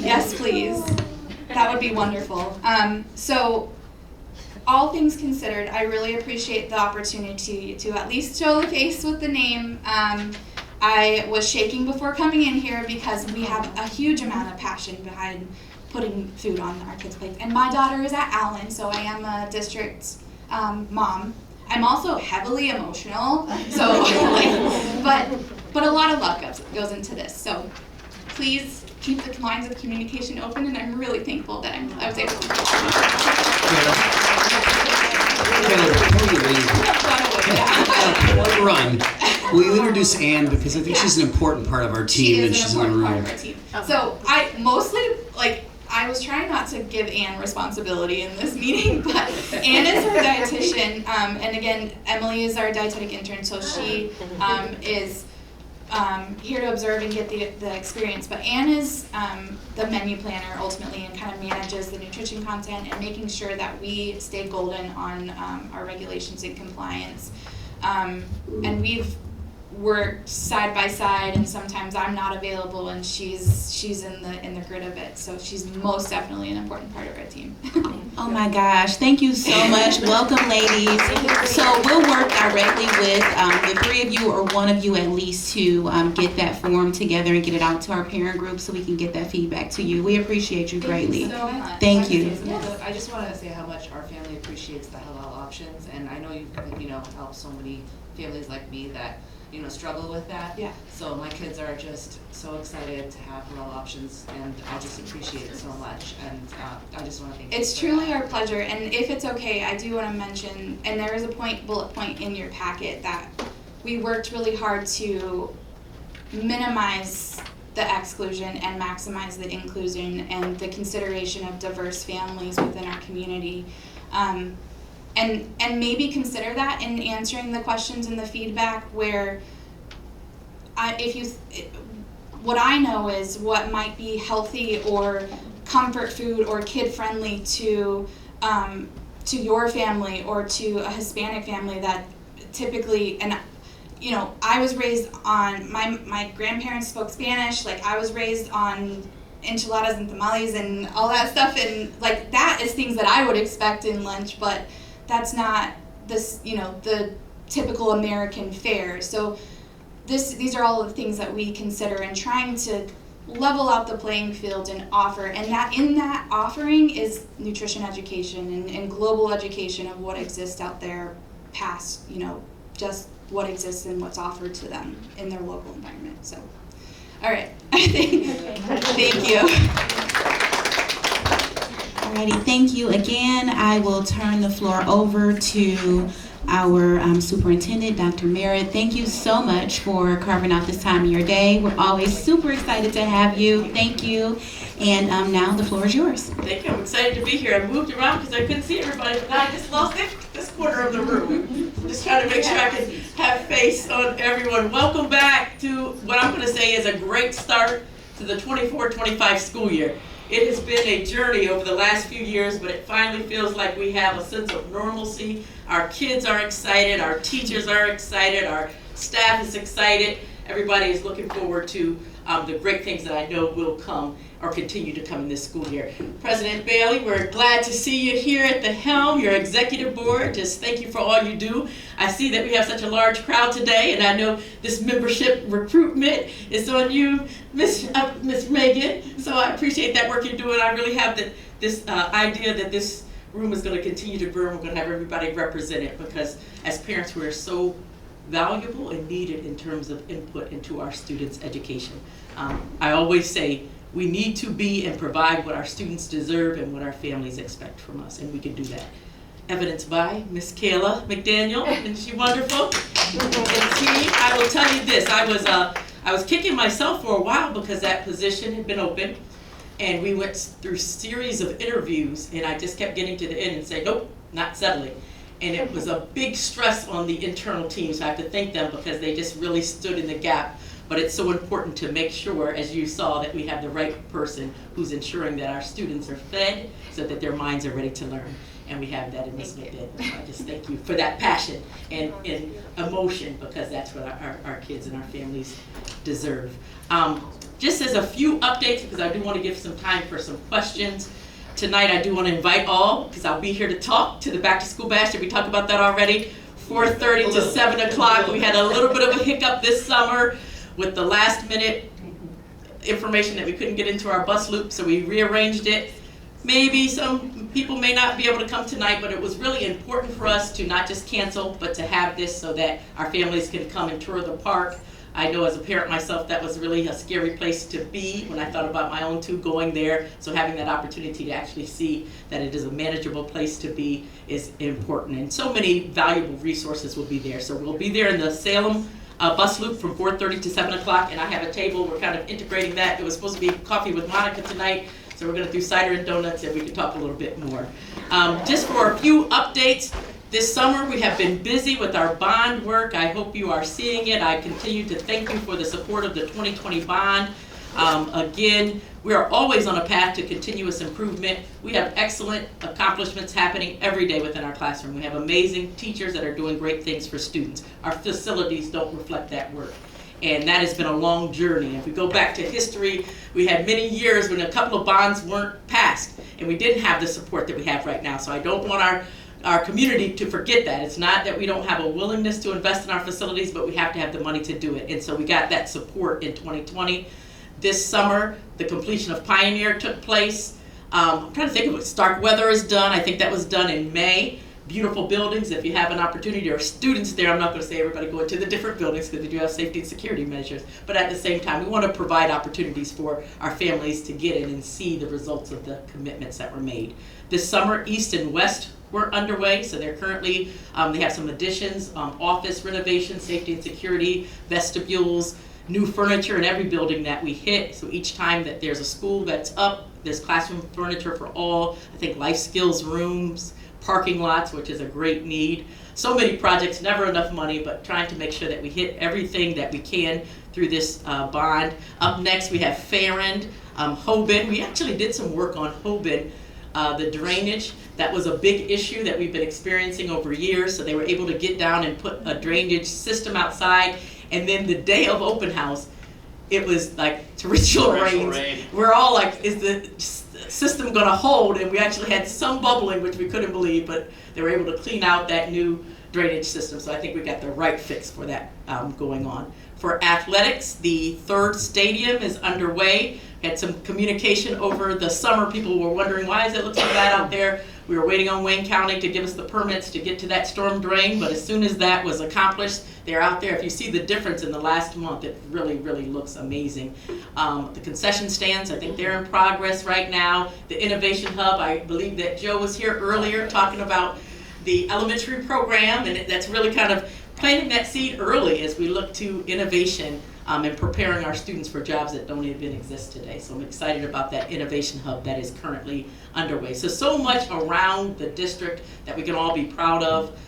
Yes, please. That would be wonderful. So, all things considered, I really appreciate the opportunity to at least show the face with the name. I was shaking before coming in here because we have a huge amount of passion behind putting food on our kids' plates. And my daughter is at Allen, so I am a district mom. I'm also heavily emotional, so but a lot of love goes into this. So please keep the lines of communication open, and I'm really thankful that I was able to run. Will you introduce Anne, because I think she's an important part of our team, and she's in the room. So I I was trying not to give Anne responsibility in this meeting, but Anne is our dietitian, and again, Emily is our dietetic intern, so she is here to observe and get the experience. But Anne is the menu planner ultimately, and kind of manages the nutrition content and making sure that we stay golden on our regulations and compliance. And we've worked side by side, and sometimes I'm not available, and she's in the grid of it. So she's most definitely an important part of our team. Oh my gosh, thank you so much. Welcome, ladies. So we'll work directly with the three of you or one of you at least to get that form together and get it out to our parent group so we can get that feedback to you. We appreciate you greatly. so much. Thank you. I just wanted to say how much our family appreciates the halal options, and I know you've helped so many families like me that struggle with that. Yeah. So my kids are just so excited to have halal options, and I just appreciate it so much. And I just want to thank you. It's truly our pleasure, and if it's okay, I do want to mention, and there is a bullet point in your packet that we worked really hard to minimize the exclusion and maximize the inclusion and the consideration of diverse families within our community. And maybe consider that in answering the questions and the feedback where what I know is what might be healthy or comfort food or kid friendly to your family or to a Hispanic family that typically, and I was raised on, my grandparents spoke Spanish, like I was raised on enchiladas and tamales and all that stuff, and like that is things that I would expect in lunch, but that's not this, the typical American fare. So these are all the things that we consider in trying to level out the playing field and offer, and that in that offering is nutrition education and global education of what exists out there past, just what exists and what's offered to them in their local environment. So, all right, thank you. Alrighty, thank you again. I will turn the floor over to our superintendent, Dr. Merritt. Thank you so much for carving out this time of your day. We're always super excited to have you. Thank you. And now the floor is yours. Thank you. I'm excited to be here. I moved around because I couldn't see everybody, but now I just lost this corner of the room. Just trying to make sure I can have face on everyone. Welcome back to what I'm going to say is a great start to the 24-25 school year. It has been a journey over the last few years, but it finally feels like we have a sense of normalcy. Our kids are excited, our teachers are excited, our staff is excited. Everybody is looking forward to the great things that I know will come or continue to come in this school year. President Bailey, we're glad to see you here at the helm, your executive board. Just thank you for all you do. I see that we have such a large crowd today, and I know this membership recruitment is on you, Miss Megan. So I appreciate that work you're doing. I really have this idea that this room is going to continue to grow. We're going to have everybody represented because as parents, we're so valuable and needed in terms of input into our students' education. I always say we need to be and provide what our students deserve and what our families expect from us, and we can do that. Evidenced by Miss Kayla McDaniel, isn't she wonderful? And team, I will tell you this, I was kicking myself for a while because that position had been open, and we went through a series of interviews, and I just kept getting to the end and say, nope, not settling. And it was a big stress on the internal teams. I have to thank them because they just really stood in the gap. But it's so important to make sure, as you saw, that we have the right person who's ensuring that our students are fed so that their minds are ready to learn. And we have that in Ms. McDaniel. So I just thank you for that passion and emotion, because that's what our kids and our families deserve. Just as a few updates, because I do want to give some time for some questions. Tonight I do want to invite all, because I'll be here to talk to the back to school bash. Did we talk about that already? 4:30 to 7 o'clock. We had a little bit of a hiccup this summer with the last minute information that we couldn't get into our bus loop, so we rearranged it. Maybe some people may not be able to come tonight, but it was really important for us to not just cancel, but to have this so that our families can come and tour the park. I know as a parent myself, that was really a scary place to be when I thought about my own two going there. So having that opportunity to actually see that it is a manageable place to be is important. And so many valuable resources will be there. So we'll be there in the Salem bus loop from 4:30 to 7 o'clock, and I have a table. We're kind of integrating that. It was supposed to be coffee with Monica tonight, So we're gonna do cider and donuts and we can talk a little bit more. Just for a few updates, this summer we have been busy with our bond work. I hope you are seeing it. I continue to thank you for the support of the 2020 bond. Again, we are always on a path to continuous improvement. We have excellent accomplishments happening every day within our classroom. We have amazing teachers that are doing great things for students. Our facilities don't reflect that work. And that has been a long journey. If we go back to history, we had many years when a couple of bonds weren't passed and we didn't have the support that we have right now. So I don't want our community to forget that. It's not that we don't have a willingness to invest in our facilities, but we have to have the money to do it. And so we got that support in 2020. This summer, the completion of Pioneer took place. I'm trying to think of what Starkweather is done. I think that was done in May. Beautiful buildings. If you have an opportunity, there are students there. I'm not going to say everybody go into the different buildings because they do have safety and security measures. But at the same time, we want to provide opportunities for our families to get in and see the results of the commitments that were made. This summer, East and West were underway, so they're currently, they have some additions, office renovation, safety and security, vestibules, new furniture in every building that we hit. So each time that there's a school that's up, there's classroom furniture for all. I think life skills rooms, parking lots, which is a great need. So many projects, never enough money, but trying to make sure that we hit everything that we can through this bond. Up next we have Farrand, Hoban. We actually did some work on Hoban. The drainage, that was a big issue that we've been experiencing over years. So they were able to get down and put a drainage system outside. And then the day of open house, it was like torrential rains. We're all like, is the system gonna hold? And we actually had some bubbling, which we couldn't believe, but they were able to clean out that new drainage system. So I think we got the right fix for that going on. For athletics, the third stadium is underway. Had some communication over the summer. People were wondering, why does it look so bad out there? We were waiting on Wayne County to give us the permits to get to that storm drain, but as soon as that was accomplished, they're out there. If you see the difference in the last month, it really, really looks amazing. The concession stands, I think they're in progress right now. The Innovation Hub, I believe that Joe was here earlier talking about the elementary program, and that's really kind of planting that seed early as we look to innovation and preparing our students for jobs that don't even exist today. So I'm excited about that Innovation Hub that is currently underway. So much around the district that we can all be proud of.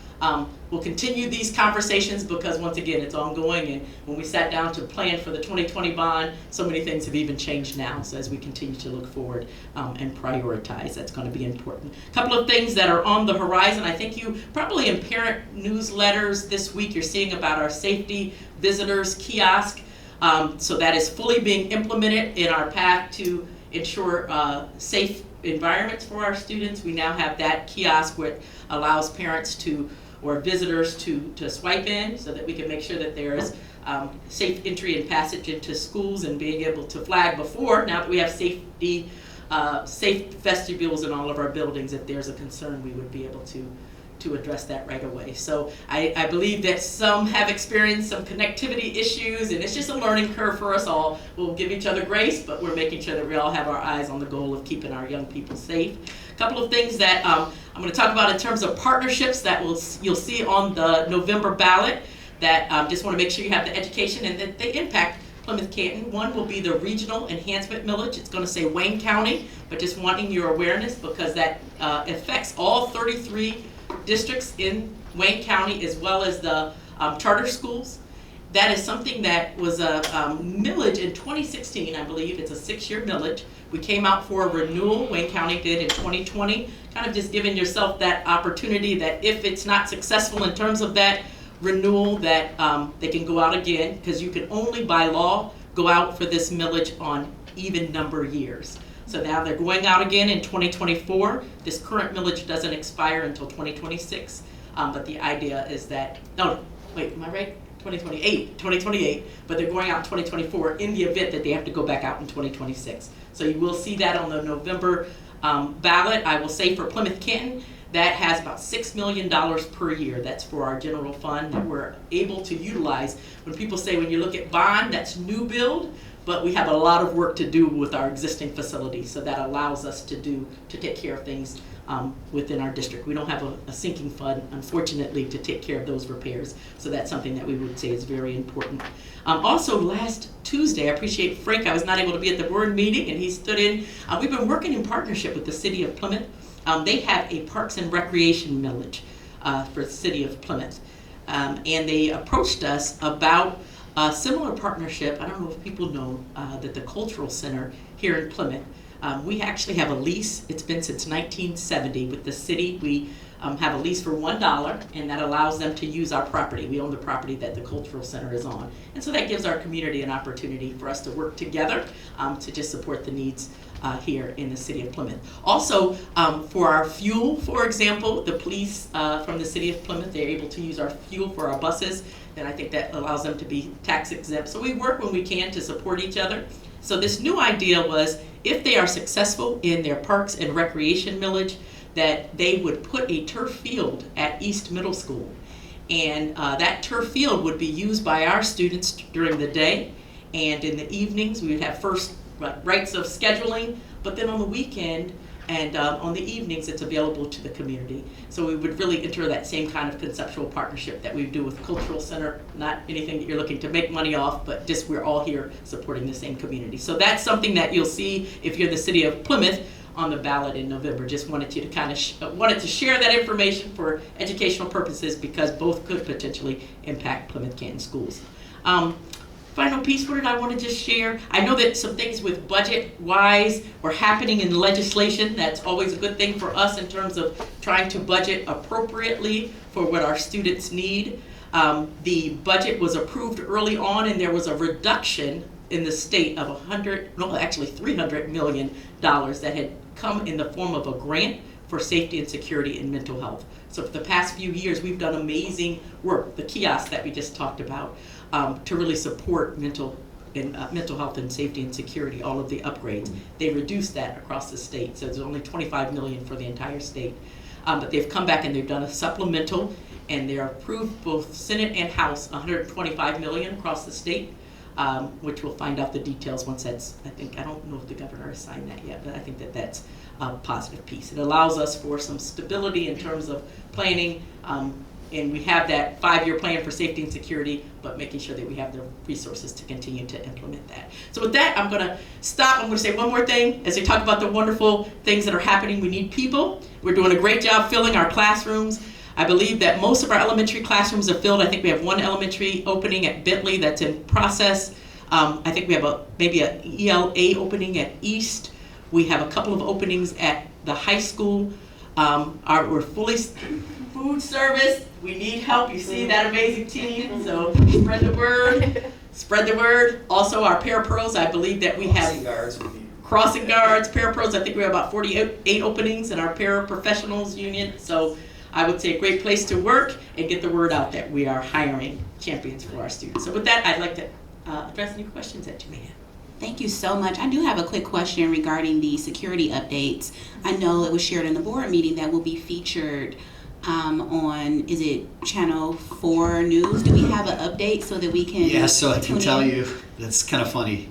We'll continue these conversations because once again, it's ongoing, and when we sat down to plan for the 2020 bond, so many things have even changed now. So as we continue to look forward and prioritize, that's going to be important. A couple of things that are on the horizon. I think you probably in parent newsletters this week, you're seeing about our safety visitors kiosk. So that is fully being implemented in our path to ensure safe environments for our students. We now have that kiosk which allows parents to, or visitors to swipe in so that we can make sure that there is safe entry and passage into schools and being able to flag before. Now that we have safety, safe vestibules in all of our buildings, if there's a concern, we would be able to address that right away. So I believe that some have experienced some connectivity issues, and it's just a learning curve for us all. We'll give each other grace, but we're making sure that we all have our eyes on the goal of keeping our young people safe. A couple of things that I'm going to talk about in terms of partnerships that you'll see on the November ballot that just want to make sure you have the education and that they impact Plymouth Canton. One will be the regional enhancement millage. It's going to say Wayne County, but just wanting your awareness because that affects all 33 districts in Wayne County as well as the charter schools. That is something that was a millage in 2016, I believe. It's a 6-year millage. We came out for a renewal, Wayne County did in 2020, kind of just giving yourself that opportunity that if it's not successful in terms of that renewal, that they can go out again, because you can only by law go out for this millage on even number years. So now they're going out again in 2024. This current millage doesn't expire until 2026, but the idea is that, no, wait, am I right? 2028, but they're going out in 2024 in the event that they have to go back out in 2026. So you will see that on the November ballot. I will say for Plymouth Canton, that has about $6 million per year. That's for our general fund that we're able to utilize. When people say, when you look at bond, that's new build, but we have a lot of work to do with our existing facilities. So that allows us to take care of things within our district. We don't have a sinking fund, unfortunately, to take care of those repairs. So that's something that we would say is very important. Also, last Tuesday, I appreciate Frank, I was not able to be at the board meeting, and he stood in. We've been working in partnership with the city of Plymouth. They have a Parks and Recreation millage for the city of Plymouth. And they approached us about a similar partnership. I don't know if people know that the Cultural Center here in Plymouth, we actually have a lease. It's been since 1970 with the city. We have a lease for $1, and that allows them to use our property. We own the property that the Cultural Center is on. And so that gives our community an opportunity for us to work together to just support the needs here in the city of Plymouth. Also, for our fuel, for example, the police from the city of Plymouth, they're able to use our fuel for our buses, and I think that allows them to be tax exempt. So we work when we can to support each other. So this new idea was, if they are successful in their Parks and Recreation millage, that they would put a turf field at East Middle School. And that turf field would be used by our students during the day, and in the evenings we would have first rights of scheduling, but then on the weekend and on the evenings it's available to the community. So we would really enter that same kind of conceptual partnership that we do with Cultural Center, not anything that you're looking to make money off, but just we're all here supporting the same community. So that's something that you'll see if you're the city of Plymouth on the ballot in November. Just wanted you to kind of wanted to share that information for educational purposes, because both could potentially impact Plymouth Canton schools. Final piece, what did I want to just share? I know that some things with budget-wise are happening in legislation. That's always a good thing for us in terms of trying to budget appropriately for what our students need. The budget was approved early on, and there was a reduction in the state of $300 million that had come in the form of a grant for safety and security and mental health. So for the past few years, we've done amazing work, the kiosk that we just talked about, to really support mental health and safety and security, all of the upgrades. They reduced that across the state, so there's only $25 million for the entire state. But they've come back and they've done a supplemental, and they're approved both Senate and House, $125 million across the state, which we'll find out the details once that's, I don't know if the governor has signed that yet, but I think that that's a positive piece. It allows us for some stability in terms of planning, and we have that 5-year plan for safety and security, but making sure that we have the resources to continue to implement that. So with that, I'm gonna stop. I'm gonna say one more thing. As we talk about the wonderful things that are happening, we need people. We're doing a great job filling our classrooms. I believe that most of our elementary classrooms are filled. I think we have one elementary opening at Bentley that's in process. I think we have maybe an ELA opening at East. We have a couple of openings at the high school. We're fully food service. We need help. You see that amazing team. So spread the word. Spread the word. Also, our parapros. I believe that we have crossing guards, parapros. I think we have about 48 openings in our paraprofessionals union. So I would say a great place to work and get the word out that we are hiring champions for our students. So with that, I'd like to address any questions that you may have. Thank you so much. I do have a quick question regarding the security updates. I know it was shared in the board meeting that will be featured on, is it Channel 4 News? Do we have an update so that we can? Yeah, so I can tell you, that's kind of funny.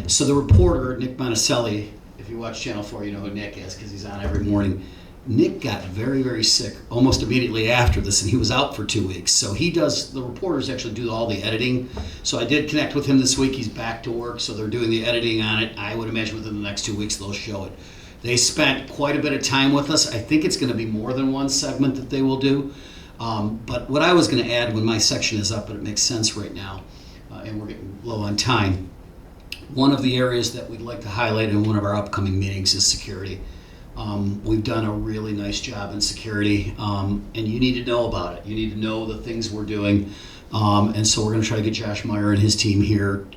So the reporter, Nick Monticelli, if you watch Channel 4, you know who Nick is because he's on every morning. Nick got very, very sick almost immediately after this, and he was out for 2 weeks. So the reporters actually do all the editing. So I did connect with him this week. He's back to work, so they're doing the editing on it. I would imagine within the next 2 weeks they'll show it. They spent quite a bit of time with us. I think it's going to be more than one segment that they will do. But what I was going to add when my section is up, but it makes sense right now, and we're getting low on time, one of the areas that we'd like to highlight in one of our upcoming meetings is security. We've done a really nice job in security, and you need to know about it. You need to know the things we're doing. And so we're going to try to get Josh Meyer and his team here,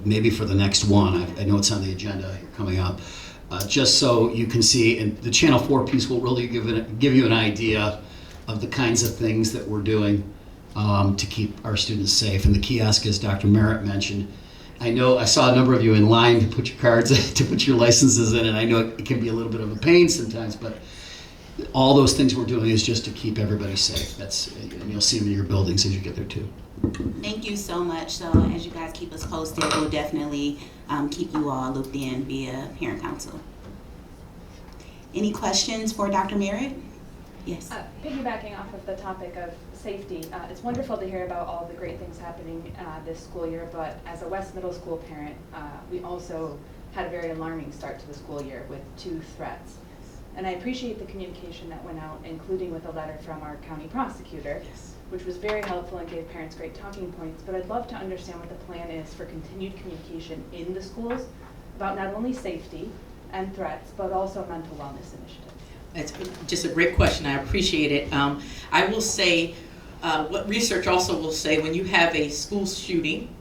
maybe for the next one. I know it's on the agenda here coming up. Just so you can see, and the Channel 4 piece will really give you an idea of the kinds of things that we're doing to keep our students safe. And the kiosk, as Dr. Merritt mentioned, I know I saw a number of you in line to put your cards, to put your licenses in, and I know it can be a little bit of a pain sometimes, but all those things we're doing is just to keep everybody safe. And you'll see them in your buildings as you get there too. Thank you so much. So as you guys keep us posted, we'll definitely keep you all looped in via parent council. Any questions for Dr. Merritt? Yes. Piggybacking off of the topic of safety, it's wonderful to hear about all the great things happening this school year, but as a West Middle School parent, we also had a very alarming start to the school year with 2 threats. And I appreciate the communication that went out, including with a letter from our county prosecutor, which was very helpful and gave parents great talking points. But I'd love to understand what the plan is for continued communication in the schools about not only safety and threats, but also mental wellness initiatives. It's just a great question. I appreciate it. I will say, what research also will say, when you have a school shooting,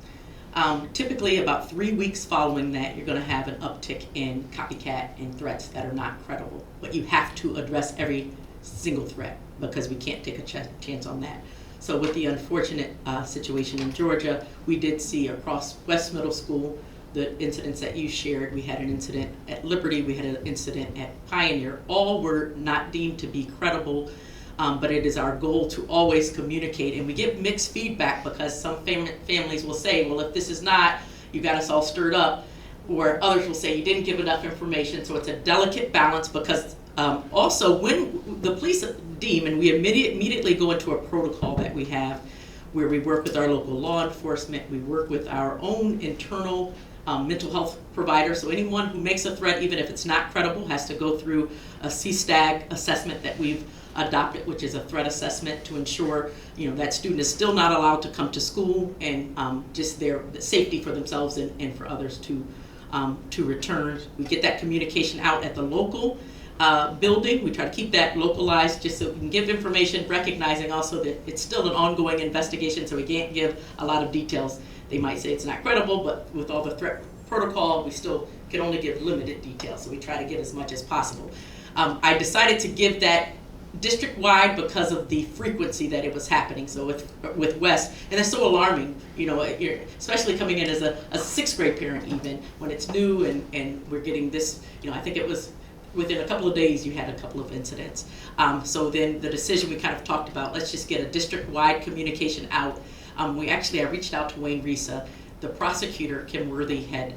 typically about 3 weeks following that, you're going to have an uptick in copycat and threats that are not credible. But you have to address every single threat because we can't take a chance on that. So with the unfortunate situation in Georgia, we did see across West Middle School the incidents that you shared. We had an incident at Liberty, we had an incident at Pioneer. All were not deemed to be credible, but it is our goal to always communicate. And we get mixed feedback because some families will say, well, if this is not, you got us all stirred up, or others will say you didn't give enough information. So it's a delicate balance because also when the police deem, and we immediately go into a protocol that we have where we work with our local law enforcement, we work with our own internal mental health provider. So anyone who makes a threat, even if it's not credible, has to go through a CSTAG assessment that we've adopted, which is a threat assessment to ensure that student is still not allowed to come to school, and just their safety for themselves and for others to return. We get that communication out at the local building. We try to keep that localized just so we can give information, recognizing also that it's still an ongoing investigation, so we can't give a lot of details. They might say it's not credible, but with all the threat protocol, we still can only give limited details, so we try to give as much as possible. I decided to give that district-wide because of the frequency that it was happening. So with West, and it's so alarming, especially coming in as a 6th grade parent, even when it's new and we're getting this, I think it was within a couple of days you had a couple of incidents. So then the decision we kind of talked about, let's just get a district-wide communication out. I reached out to Wayne Risa. The prosecutor, Kim Worthy, had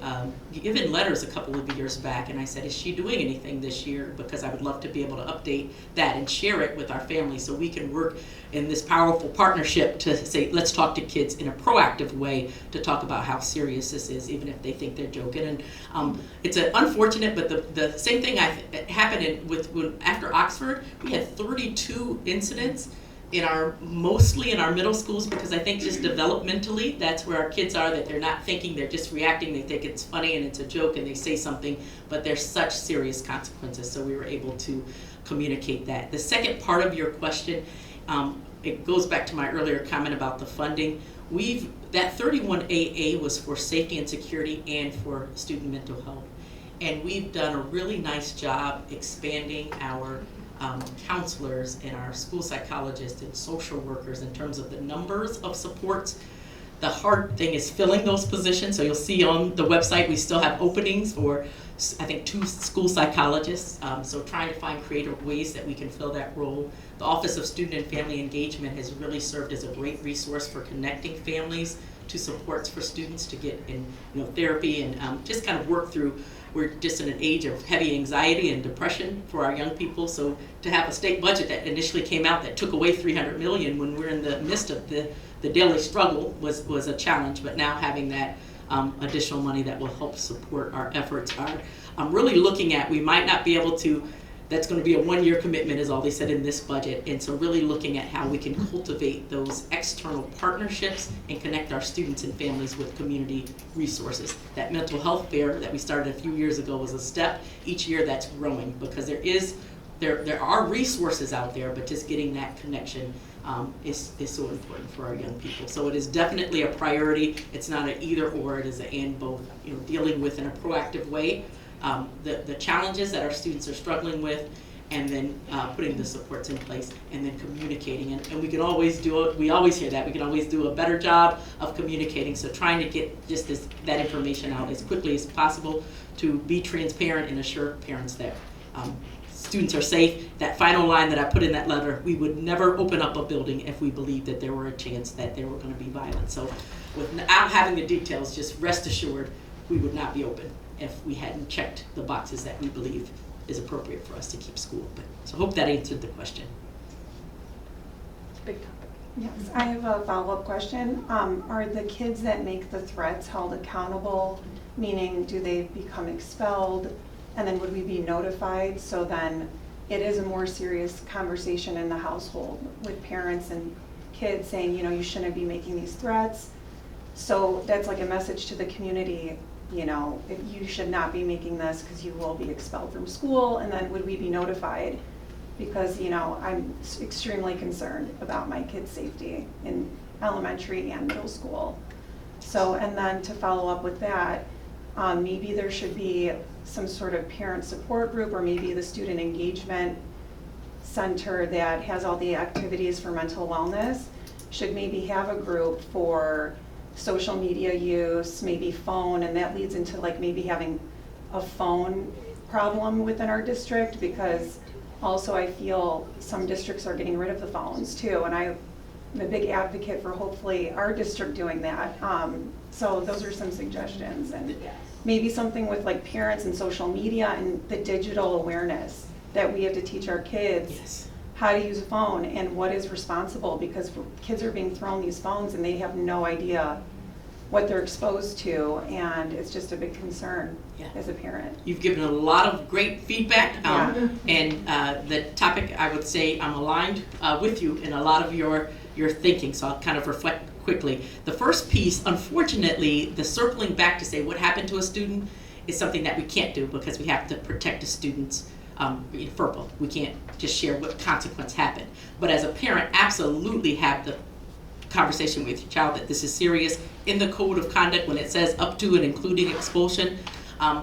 given letters a couple of years back, and I said, is she doing anything this year? Because I would love to be able to update that and share it with our families so we can work in this powerful partnership to say, let's talk to kids in a proactive way to talk about how serious this is, even if they think they're joking. And it's unfortunate, but the same thing happened after Oxford. We had 32 incidents mostly in our middle schools, because I think just developmentally, that's where our kids are, that they're not thinking, they're just reacting, they think it's funny and it's a joke and they say something, but there's such serious consequences, so we were able to communicate that. The second part of your question, it goes back to my earlier comment about the funding. That 31AA was for safety and security and for student mental health, and we've done a really nice job expanding our counselors and our school psychologists and social workers in terms of the numbers of supports. The hard thing is filling those positions. So you'll see on the website we still have openings for, I think, 2 school psychologists. So trying to find creative ways that we can fill that role. The Office of Student and Family Engagement has really served as a great resource for connecting families to supports for students to get in therapy and just kind of work through. We're just in an age of heavy anxiety and depression for our young people, so to have a state budget that initially came out that took away $300 million when we're in the midst of the daily struggle was a challenge, but now having that additional money that will help support our efforts I'm really looking at, we might not be able to, that's going to be a 1-year commitment is all they said in this budget, and so really looking at how we can cultivate those external partnerships and connect our students and families with community resources. That mental health fair that we started a few years ago was a step. Each year that's growing because there are resources out there, but just getting that connection is so important for our young people. So it is definitely a priority. It's not an either or, it is an and both. Dealing with in a proactive way the challenges that our students are struggling with, and then putting the supports in place, and then communicating. And we can always do it. We always hear that. We can always do a better job of communicating. So trying to get just that information out as quickly as possible to be transparent and assure parents that students are safe. That final line that I put in that letter, we would never open up a building if we believed that there were a chance that there were going to be violence. So without having the details, just rest assured we would not be open if we hadn't checked the boxes that we believe is appropriate for us to keep school open. So I hope that answered the question. Big topic. Yes, I have a follow-up question. Are the kids that make the threats held accountable? Meaning, do they become expelled? And then would we be notified? So then it is a more serious conversation in the household with parents and kids saying, you know, you shouldn't be making these threats. So that's like a message to the community, you know, if you should not be making this because you will be expelled from school. And then would we be notified? Because, you know, I'm extremely concerned about my kids' safety in elementary and middle school. So, and then to follow up with that, maybe there should be some sort of parent support group, or maybe the student engagement center that has all the activities for mental wellness should maybe have a group for social media use, maybe phone, and that leads into like maybe having a phone problem within our district, because also I feel some districts are getting rid of the phones too, and I'm a big advocate for hopefully our district doing that. So those are some suggestions, and maybe something with like parents and social media and the digital awareness that we have to teach our kids how to use a phone and what is responsible, because kids are being thrown these phones and they have no idea what they're exposed to, and it's just a big concern as a parent. You've given a lot of great feedback, and the topic, I would say I'm aligned with you in a lot of your thinking, so I'll kind of reflect quickly. The first piece, unfortunately, the circling back to say what happened to a student is something that we can't do because we have to protect the students verbal. We can't just share what consequence happened. But as a parent, absolutely have the conversation with your child that this is serious. In the code of conduct, when it says up to and including expulsion,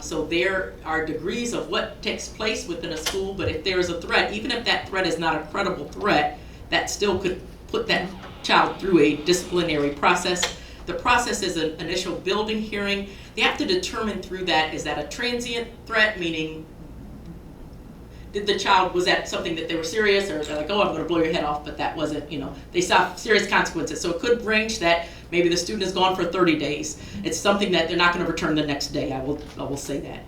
so there are degrees of what takes place within a school, but if there is a threat, even if that threat is not a credible threat, that still could put that child through a disciplinary process. The process is an initial building hearing. They have to determine through that, is that a transient threat, meaning did the child, was that something that they were serious, or they're like, oh, I'm going to blow your head off, but that wasn't, you know, they saw serious consequences. So it could range that maybe the student is gone for 30 days. It's something that they're not going to return the next day, I will say that.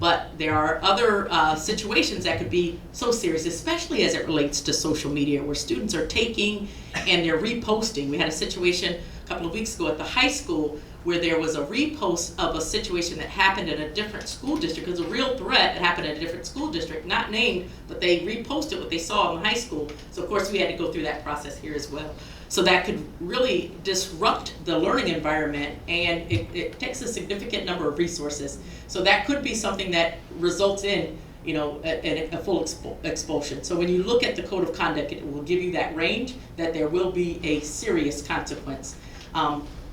But there are other situations that could be so serious, especially as it relates to social media, where students are taking and they're reposting. We had a situation a couple of weeks ago at the high school where there was a repost of a situation that happened in a different school district. It was a real threat that happened in a different school district, not named, but they reposted what they saw in the high school. So of course we had to go through that process here as well. So that could really disrupt the learning environment, and it takes a significant number of resources. So that could be something that results in, you know, a full expulsion. So when you look at the code of conduct, it will give you that range that there will be a serious consequence.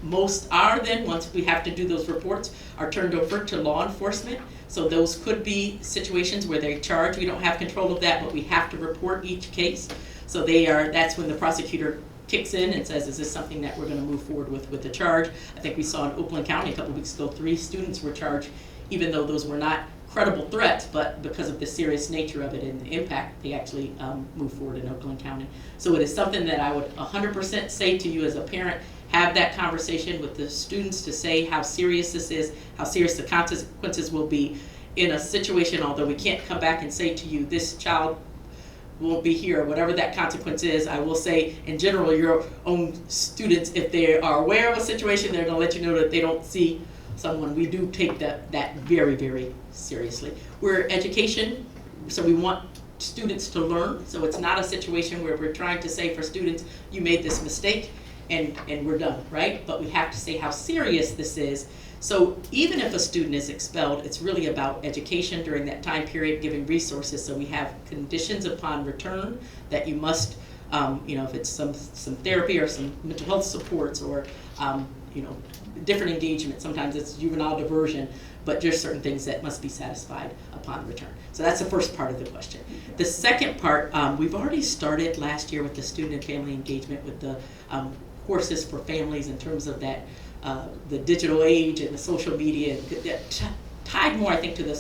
Most are then, once we have to do those reports, are turned over to law enforcement. So those could be situations where they charge. We don't have control of that, but we have to report each case. So that's when the prosecutor kicks in and says, is this something that we're going to move forward with the charge? I think we saw in Oakland County a couple weeks ago, 3 students were charged, even though those were not credible threats, but because of the serious nature of it and the impact, they actually moved forward in Oakland County. So it is something that I would 100% say to you as a parent, have that conversation with the students to say how serious this is, how serious the consequences will be in a situation, although we can't come back and say to you, this child won't be here, whatever that consequence is. I will say, in general, your own students, if they are aware of a situation, they're going to let you know that they don't see someone. We do take that very, very seriously. We're education, so we want students to learn. So it's not a situation where we're trying to say for students, you made this mistake and we're done, right? But we have to say how serious this is. So even if a student is expelled, it's really about education during that time period, giving resources. So we have conditions upon return that you must, you know, if it's some therapy or some mental health supports or, you know, different engagement. Sometimes it's juvenile diversion, but there's certain things that must be satisfied upon return. So that's the first part of the question. The second part, we've already started last year with the student and family engagement with the courses for families in terms of that, the digital age and the social media, tied more, I think, to the,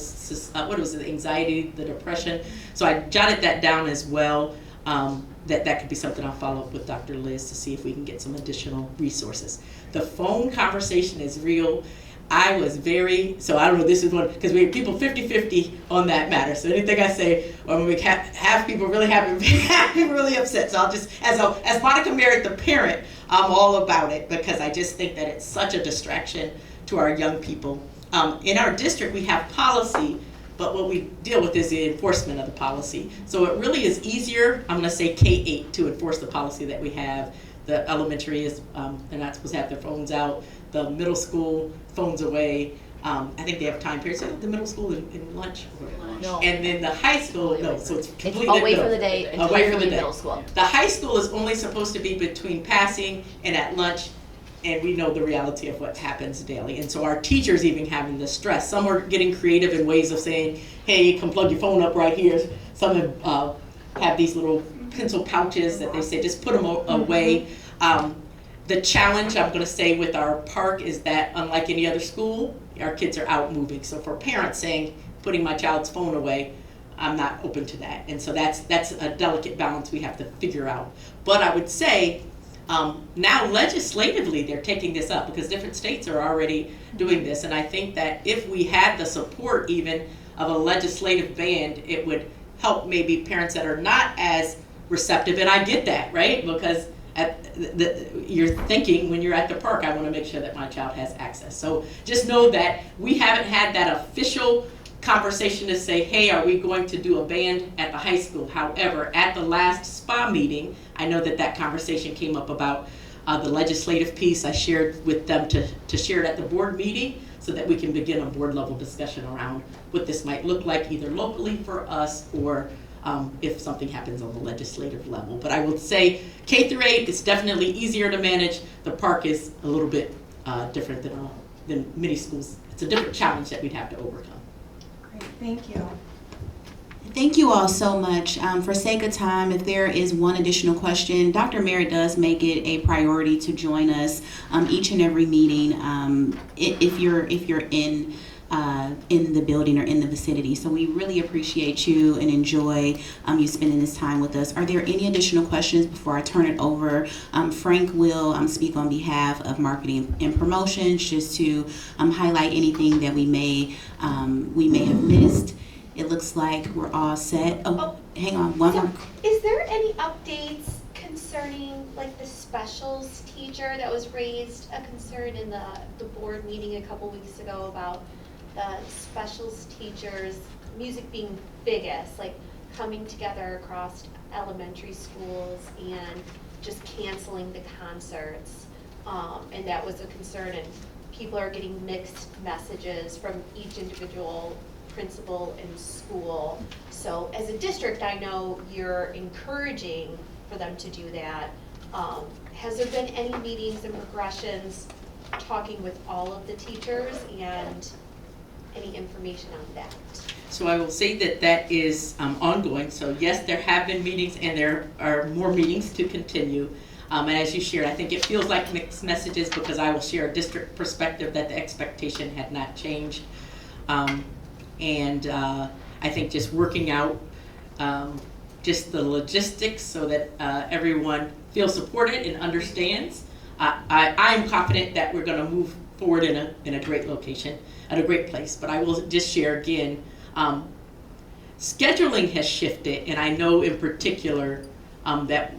what was it, the anxiety, the depression. So I jotted that down as well. That could be something I'll follow up with Dr. Liz to see if we can get some additional resources. The phone conversation is real. I was so I don't know, this is one, because we have people 50-50 on that matter. So anything I say, or when we have people really happy, have people really upset. So I'll just, as Monica Merritt, the parent, I'm all about it, because I just think that it's such a distraction to our young people. In our district, we have policy, but what we deal with is the enforcement of the policy. So it really is easier, I'm going to say K-8, to enforce the policy that we have. The elementary is, they're not supposed to have their phones out. The middle school, phones away. I think they have time periods. So the middle school in lunch. No. And then the high school, no, so it's completely away for the day until away for the day. middle school. The high school is only supposed to be between passing and at lunch, and we know the reality of what happens daily. And so our teachers even having the stress. Some are getting creative in ways of saying, hey, come plug your phone up right here. Some have these little pencil pouches that they say just put them away. The challenge, I'm going to say, with our park is that unlike any other school, our kids are out moving. So for parents saying, putting my child's phone away, I'm not open to that. And so that's a delicate balance we have to figure out. But I would say now legislatively they're taking this up, because different states are already doing this. And I think that if we had the support even of a legislative ban, it would help maybe parents that are not as receptive. And I get that, right? Because you're thinking when you're at the park, I want to make sure that my child has access. So just know that we haven't had that official conversation to say, hey, are we going to do a ban at the high school? However, at the last SPA meeting, I know that conversation came up about the legislative piece. I shared with them to share it at the board meeting so that we can begin a board level discussion around what this might look like either locally for us or if something happens on the legislative level. But I would say K-8 is definitely easier to manage. The park is a little bit different than many schools. It's a different challenge that we'd have to overcome. Great, thank you. Thank you all so much. For sake of time, if there is one additional question, Dr. Merritt does make it a priority to join us each and every meeting if you're in the building or in the vicinity. So we really appreciate you and enjoy you spending this time with us. Are there any additional questions before I turn it over? Frank will speak on behalf of marketing and promotions just to highlight anything that we may have missed. It looks like we're all set. Oh, hang on, one more. Is there any updates concerning like the specials teacher that was raised a concern in the board meeting a couple weeks ago about the specials teachers, music being biggest, like coming together across elementary schools and just canceling the concerts, and that was a concern, and people are getting mixed messages from each individual principal and school. So as a district, I know you're encouraging for them to do that. Has there been any meetings and progressions talking with all of the teachers and any information on that? So I will say that is ongoing. So yes, there have been meetings and there are more meetings to continue. And as you shared, I think it feels like mixed messages because I will share a district perspective that the expectation had not changed. I think just working out just the logistics so that everyone feels supported and understands. I'm confident that we're going to move forward in a great location, at a great place. But I will just share again, scheduling has shifted, and I know in particular that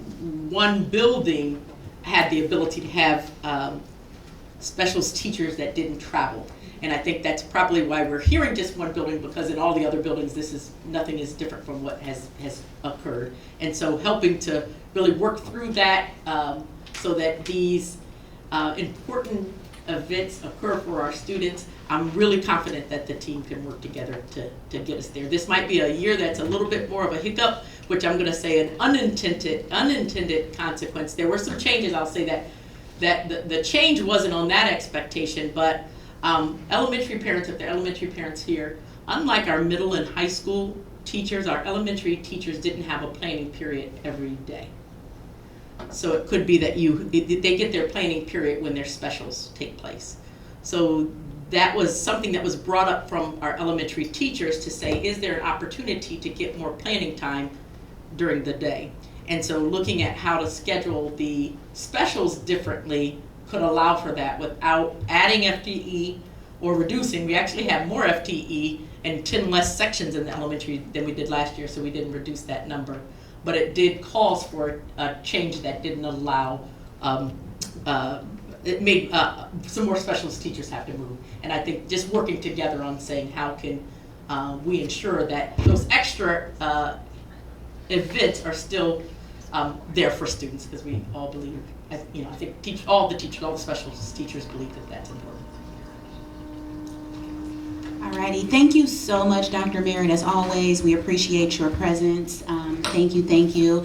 one building had the ability to have specials teachers that didn't travel. And I think that's probably why we're hearing just one building, because in all the other buildings, nothing is different from what has occurred. And so helping to really work through that so that these important events occur for our students. I'm really confident that the team can work together to get us there. This might be a year that's a little bit more of a hiccup, which I'm going to say an unintended consequence. There were some changes, I'll say that the change wasn't on that expectation, but elementary parents, if they're elementary parents here, unlike our middle and high school teachers, our elementary teachers didn't have a planning period every day. So it could be that they get their planning period when their specials take place. So that was something that was brought up from our elementary teachers to say, is there an opportunity to get more planning time during the day? And so looking at how to schedule the specials differently could allow for that without adding FTE or reducing. We actually have more FTE and 10 less sections in the elementary than we did last year, so we didn't reduce that number. But it did cause for a change that didn't allow, it made some more specialist teachers have to move. And I think just working together on saying how can we ensure that those extra events are still there for students, because we all believe, I think all the specialist teachers believe that that's important. Alrighty, thank you so much, Dr. Merritt. As always, we appreciate your presence. Thank you.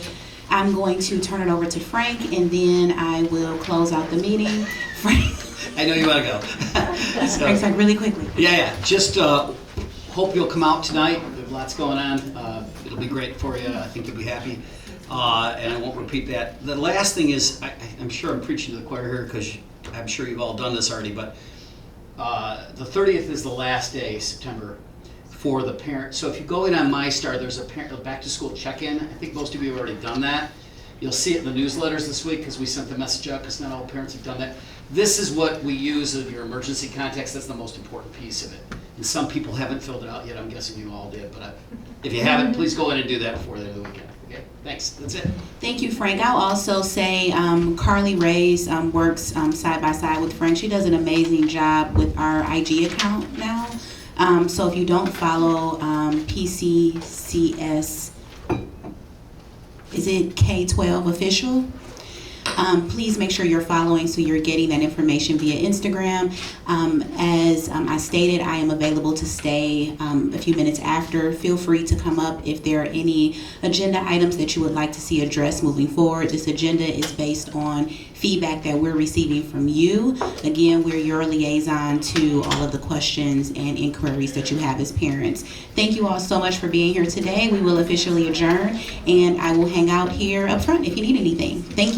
I'm going to turn it over to Frank, and then I will close out the meeting. Frank. I know you want to go. Frank's like, really quickly. Yeah. Just hope you'll come out tonight. There's lots going on. It'll be great for you. I think you'll be happy. And I won't repeat that. The last thing is, I'm sure I'm preaching to the choir here because I'm sure you've all done this already, but the 30th is the last day, September, for the parent. So if you go in on MyStar, there's a back to school check-in. I think most of you have already done that. You'll see it in the newsletters this week because we sent the message out because not all parents have done that. This is what we use in your emergency context. That's the most important piece of it. And some people haven't filled it out yet. I'm guessing you all did. But if you haven't, please go in and do that before the end of the weekend. Okay, thanks. That's it. Thank you, Frank. I'll also say Carly Reyes works side by side with Frank. She does an amazing job with our IG account now. So if you don't follow P-CCS, is it K-12 official? Please make sure you're following so you're getting that information via Instagram. As I stated, I am available to stay a few minutes after. Feel free to come up if there are any agenda items that you would like to see addressed moving forward. This agenda is based on feedback that we're receiving from you. Again, we're your liaison to all of the questions and inquiries that you have as parents. Thank you all so much for being here today. We will officially adjourn, and I will hang out here up front if you need anything. Thank you.